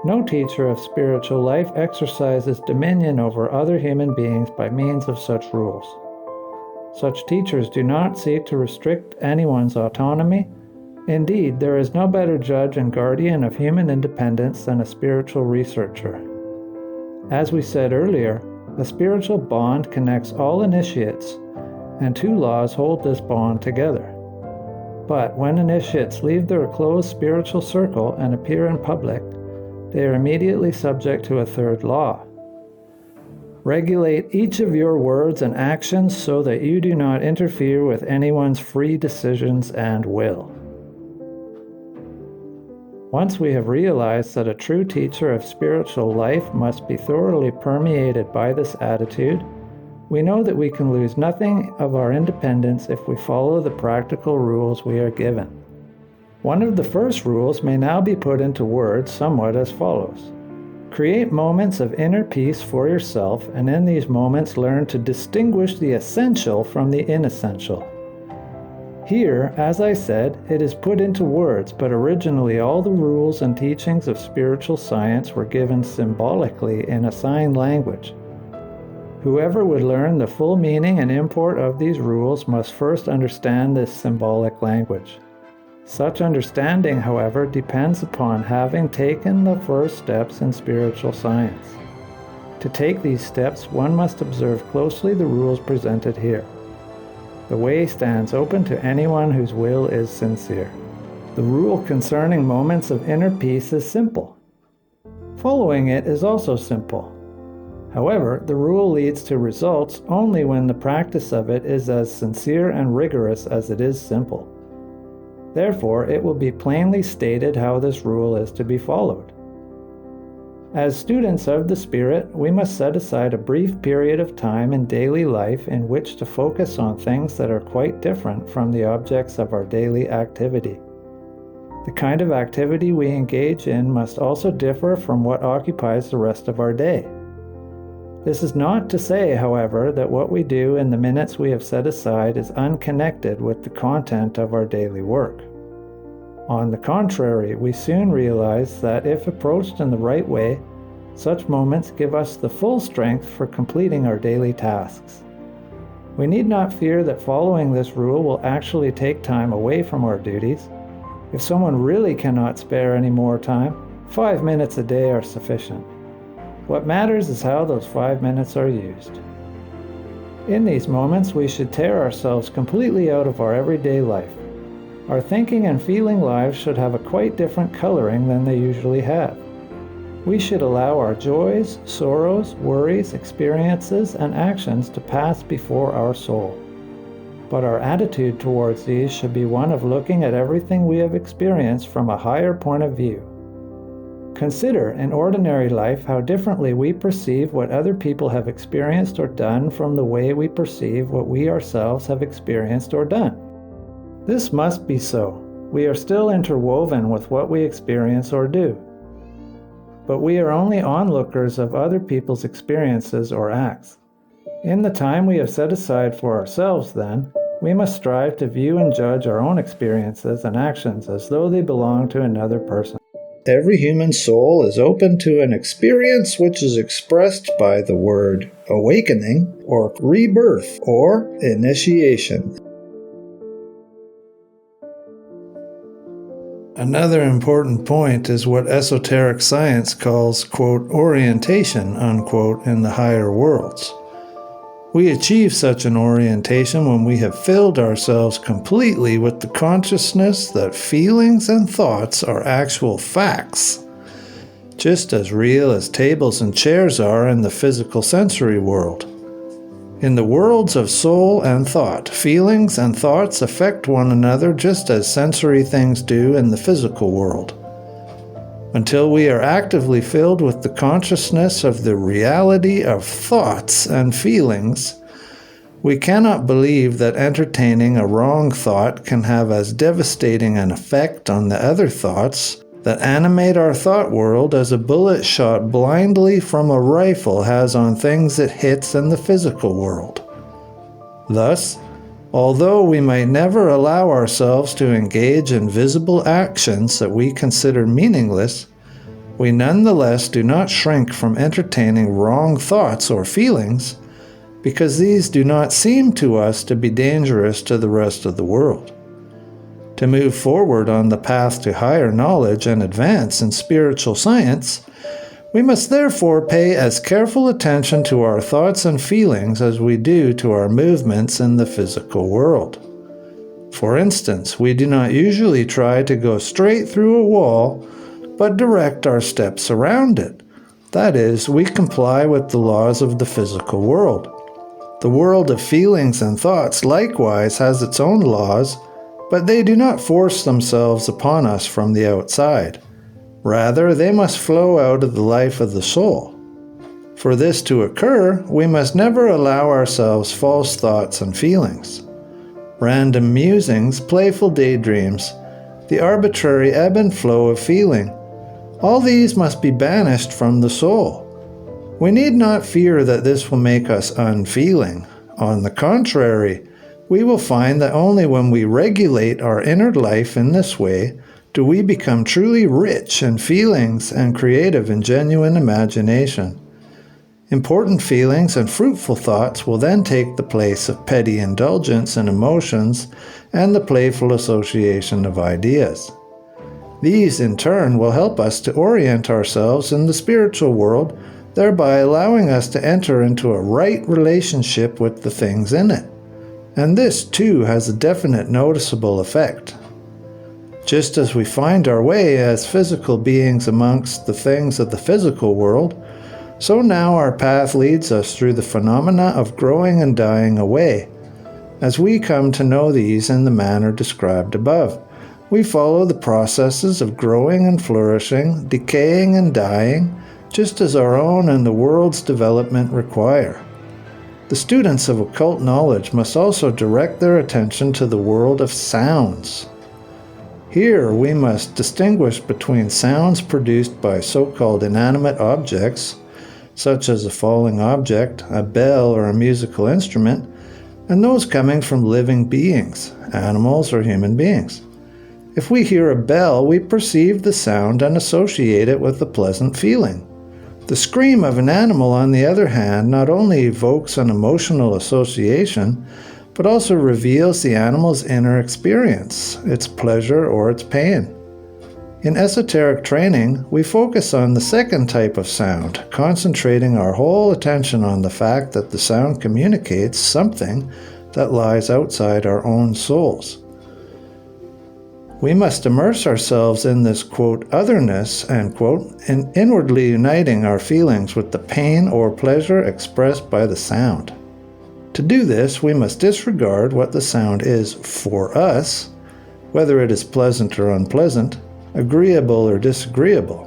No teacher of spiritual life exercises dominion over other human beings by means of such rules. Such teachers do not seek to restrict anyone's autonomy. Indeed, there is no better judge and guardian of human independence than a spiritual researcher. As we said earlier, a spiritual bond connects all initiates, and two laws hold this bond together. But when initiates leave their closed spiritual circle and appear in public, they are immediately subject to a third law. Regulate each of your words and actions so that you do not interfere with anyone's free decisions and will. Once we have realized that a true teacher of spiritual life must be thoroughly permeated by this attitude, we know that we can lose nothing of our independence if we follow the practical rules we are given. One of the first rules may now be put into words somewhat as follows. Create moments of inner peace for yourself, and in these moments learn to distinguish the essential from the inessential. Here, as I said, it is put into words, but originally all the rules and teachings of spiritual science were given symbolically in a sign language. Whoever would learn the full meaning and import of these rules must first understand this symbolic language. Such understanding, however, depends upon having taken the first steps in spiritual science. To take these steps, one must observe closely the rules presented here. The way stands open to anyone whose will is sincere. The rule concerning moments of inner peace is simple. Following it is also simple. However, the rule leads to results only when the practice of it is as sincere and rigorous as it is simple. Therefore, it will be plainly stated how this rule is to be followed. As students of the Spirit, we must set aside a brief period of time in daily life in which to focus on things that are quite different from the objects of our daily activity. The kind of activity we engage in must also differ from what occupies the rest of our day. This is not to say, however, that what we do in the minutes we have set aside is unconnected with the content of our daily work. On the contrary, we soon realize that if approached in the right way, such moments give us the full strength for completing our daily tasks. We need not fear that following this rule will actually take time away from our duties. If someone really cannot spare any more time, 5 minutes a day are sufficient. What matters is how those 5 minutes are used. In these moments, we should tear ourselves completely out of our everyday life. Our thinking and feeling lives should have a quite different coloring than they usually have. We should allow our joys, sorrows, worries, experiences, and actions to pass before our soul. But our attitude towards these should be one of looking at everything we have experienced from a higher point of view. Consider in ordinary life how differently we perceive what other people have experienced or done from the way we perceive what we ourselves have experienced or done. This must be so. We are still interwoven with what we experience or do. But we are only onlookers of other people's experiences or acts. In the time we have set aside for ourselves, then, we must strive to view and judge our own experiences and actions as though they belong to another person. Every human soul is open to an experience which is expressed by the word awakening or rebirth or initiation. Another important point is what esoteric science calls, quote, orientation, unquote, in the higher worlds. We achieve such an orientation when we have filled ourselves completely with the consciousness that feelings and thoughts are actual facts, just as real as tables and chairs are in the physical sensory world. In the worlds of soul and thought, feelings and thoughts affect one another just as sensory things do in the physical world. Until we are actively filled with the consciousness of the reality of thoughts and feelings, we cannot believe that entertaining a wrong thought can have as devastating an effect on the other thoughts that animate our thought world as a bullet shot blindly from a rifle has on things it hits in the physical world. Thus, although we might never allow ourselves to engage in visible actions that we consider meaningless, we nonetheless do not shrink from entertaining wrong thoughts or feelings because these do not seem to us to be dangerous to the rest of the world. To move forward on the path to higher knowledge and advance in spiritual science, we must therefore pay as careful attention to our thoughts and feelings as we do to our movements in the physical world. For instance, we do not usually try to go straight through a wall, but direct our steps around it. That is, we comply with the laws of the physical world. The world of feelings and thoughts likewise has its own laws, but they do not force themselves upon us from the outside. Rather, they must flow out of the life of the soul. For this to occur, we must never allow ourselves false thoughts and feelings. Random musings, playful daydreams, the arbitrary ebb and flow of feeling. All these must be banished from the soul. We need not fear that this will make us unfeeling. On the contrary, we will find that only when we regulate our inner life in this way do we become truly rich in feelings and creative in genuine imagination. Important feelings and fruitful thoughts will then take the place of petty indulgence in emotions and the playful association of ideas. These, in turn, will help us to orient ourselves in the spiritual world, thereby allowing us to enter into a right relationship with the things in it. And this, too, has a definite noticeable effect. Just as we find our way as physical beings amongst the things of the physical world, so now our path leads us through the phenomena of growing and dying away. As we come to know these in the manner described above, we follow the processes of growing and flourishing, decaying and dying, just as our own and the world's development require. The students of occult knowledge must also direct their attention to the world of sounds. Here we must distinguish between sounds produced by so-called inanimate objects, such as a falling object, a bell, or a musical instrument, and those coming from living beings, animals or human beings. If we hear a bell, we perceive the sound and associate it with a pleasant feeling. The scream of an animal, on the other hand, not only evokes an emotional association, but also reveals the animal's inner experience, its pleasure or its pain. In esoteric training, we focus on the second type of sound, concentrating our whole attention on the fact that the sound communicates something that lies outside our own souls. We must immerse ourselves in this, quote, otherness, end quote, and inwardly uniting our feelings with the pain or pleasure expressed by the sound. To do this, we must disregard what the sound is for us, whether it is pleasant or unpleasant, agreeable or disagreeable.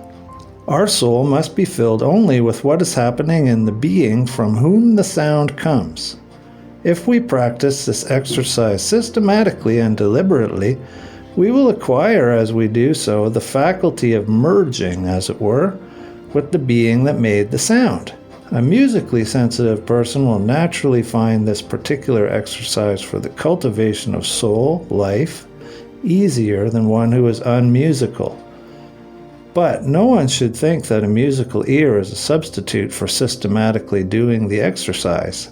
Our soul must be filled only with what is happening in the being from whom the sound comes. If we practice this exercise systematically and deliberately, we will acquire as we do so the faculty of merging, as it were, with the being that made the sound. A musically sensitive person will naturally find this particular exercise for the cultivation of soul, life, easier than one who is unmusical. But no one should think that a musical ear is a substitute for systematically doing the exercise.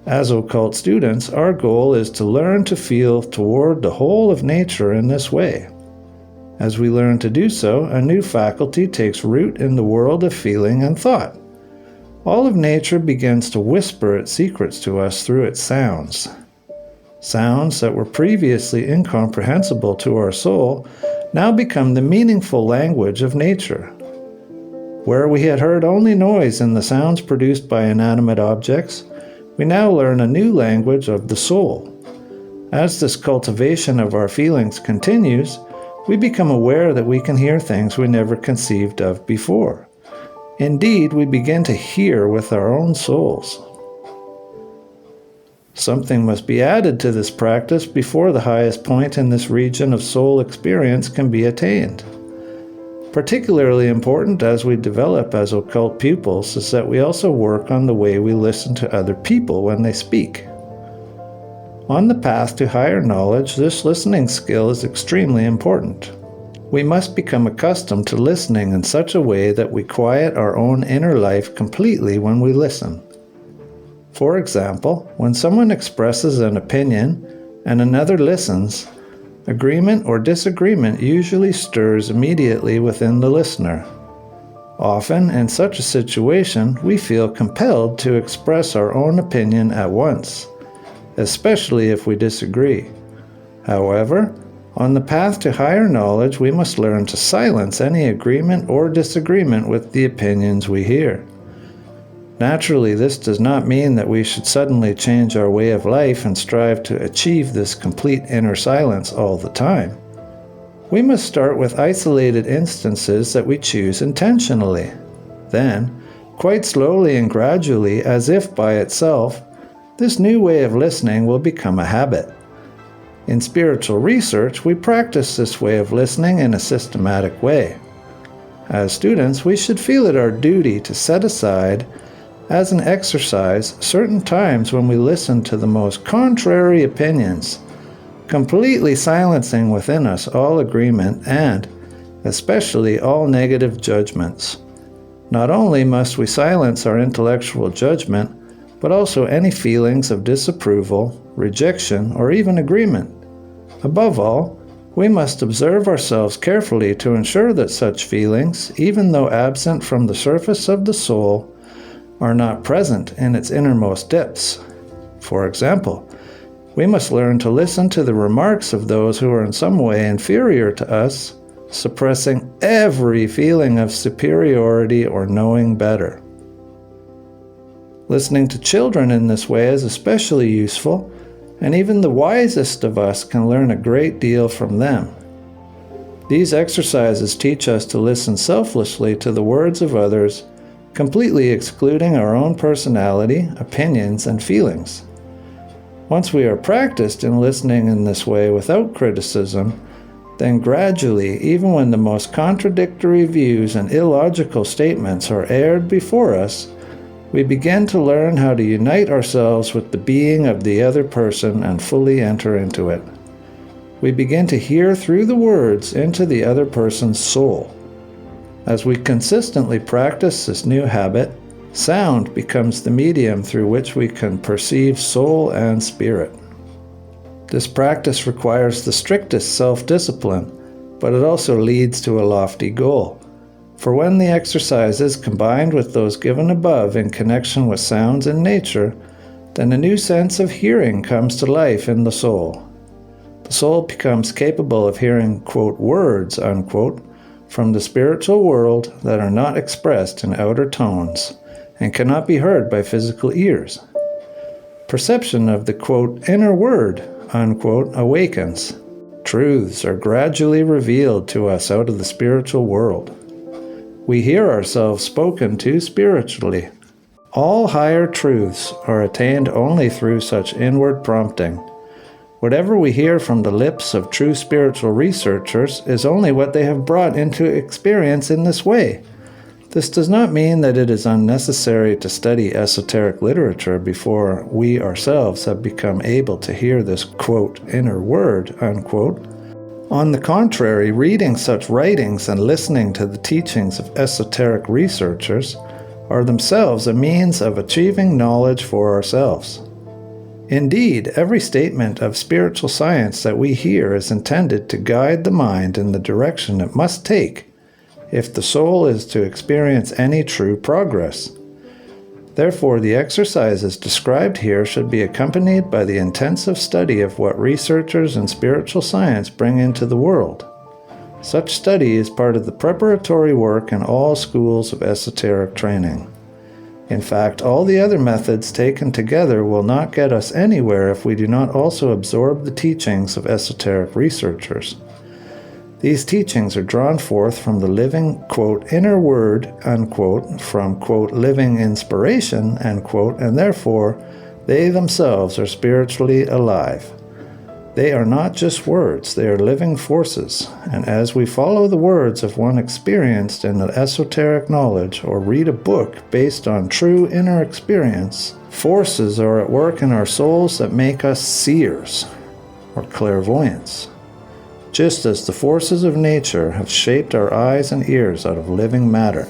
As occult students, our goal is to learn to feel toward the whole of nature in this way. As we learn to do so, a new faculty takes root in the world of feeling and thought. All of nature begins to whisper its secrets to us through its sounds. Sounds that were previously incomprehensible to our soul now become the meaningful language of nature. Where we had heard only noise in the sounds produced by inanimate objects, we now learn a new language of the soul. As this cultivation of our feelings continues, we become aware that we can hear things we never conceived of before. Indeed, we begin to hear with our own souls. Something must be added to this practice before the highest point in this region of soul experience can be attained. Particularly important as we develop as occult pupils is that we also work on the way we listen to other people when they speak. On the path to higher knowledge, this listening skill is extremely important. We must become accustomed to listening in such a way that we quiet our own inner life completely when we listen. For example, when someone expresses an opinion and another listens, agreement or disagreement usually stirs immediately within the listener. Often, in such a situation, we feel compelled to express our own opinion at once, especially if we disagree. However, on the path to higher knowledge, we must learn to silence any agreement or disagreement with the opinions we hear. Naturally, this does not mean that we should suddenly change our way of life and strive to achieve this complete inner silence all the time. We must start with isolated instances that we choose intentionally. Then, quite slowly and gradually, as if by itself, this new way of listening will become a habit. In spiritual research, we practice this way of listening in a systematic way. As students, we should feel it our duty to set aside, as an exercise, certain times when we listen to the most contrary opinions, completely silencing within us all agreement and, especially, all negative judgments. Not only must we silence our intellectual judgment, but also any feelings of disapproval, rejection, or even agreement. Above all, we must observe ourselves carefully to ensure that such feelings, even though absent from the surface of the soul, are not present in its innermost depths. For example, we must learn to listen to the remarks of those who are in some way inferior to us, suppressing every feeling of superiority or knowing better. Listening to children in this way is especially useful, and even the wisest of us can learn a great deal from them. These exercises teach us to listen selflessly to the words of others, completely excluding our own personality, opinions, and feelings. Once we are practiced in listening in this way without criticism, then gradually, even when the most contradictory views and illogical statements are aired before us, we begin to learn how to unite ourselves with the being of the other person and fully enter into it. We begin to hear through the words into the other person's soul. As we consistently practice this new habit, sound becomes the medium through which we can perceive soul and spirit. This practice requires the strictest self-discipline, but it also leads to a lofty goal. For when the exercise is combined with those given above in connection with sounds in nature, then a new sense of hearing comes to life in the soul. The soul becomes capable of hearing, quote, words, unquote, from the spiritual world that are not expressed in outer tones and cannot be heard by physical ears. Perception of the, quote, inner word, unquote, awakens. Truths are gradually revealed to us out of the spiritual world. We hear ourselves spoken to spiritually. All higher truths are attained only through such inward prompting. Whatever we hear from the lips of true spiritual researchers is only what they have brought into experience in this way. This does not mean that it is unnecessary to study esoteric literature before we ourselves have become able to hear this, quote, inner word, unquote. On the contrary, reading such writings and listening to the teachings of esoteric researchers are themselves a means of achieving knowledge for ourselves. Indeed, every statement of spiritual science that we hear is intended to guide the mind in the direction it must take if the soul is to experience any true progress. Therefore, the exercises described here should be accompanied by the intensive study of what researchers in spiritual science bring into the world. Such study is part of the preparatory work in all schools of esoteric training. In fact, all the other methods taken together will not get us anywhere if we do not also absorb the teachings of esoteric researchers. These teachings are drawn forth from the living, quote, inner word, unquote, from, quote, living inspiration, end quote, and therefore they themselves are spiritually alive. They are not just words, they are living forces, and as we follow the words of one experienced in the esoteric knowledge or read a book based on true inner experience, forces are at work in our souls that make us seers, or clairvoyants. Just as the forces of nature have shaped our eyes and ears out of living matter.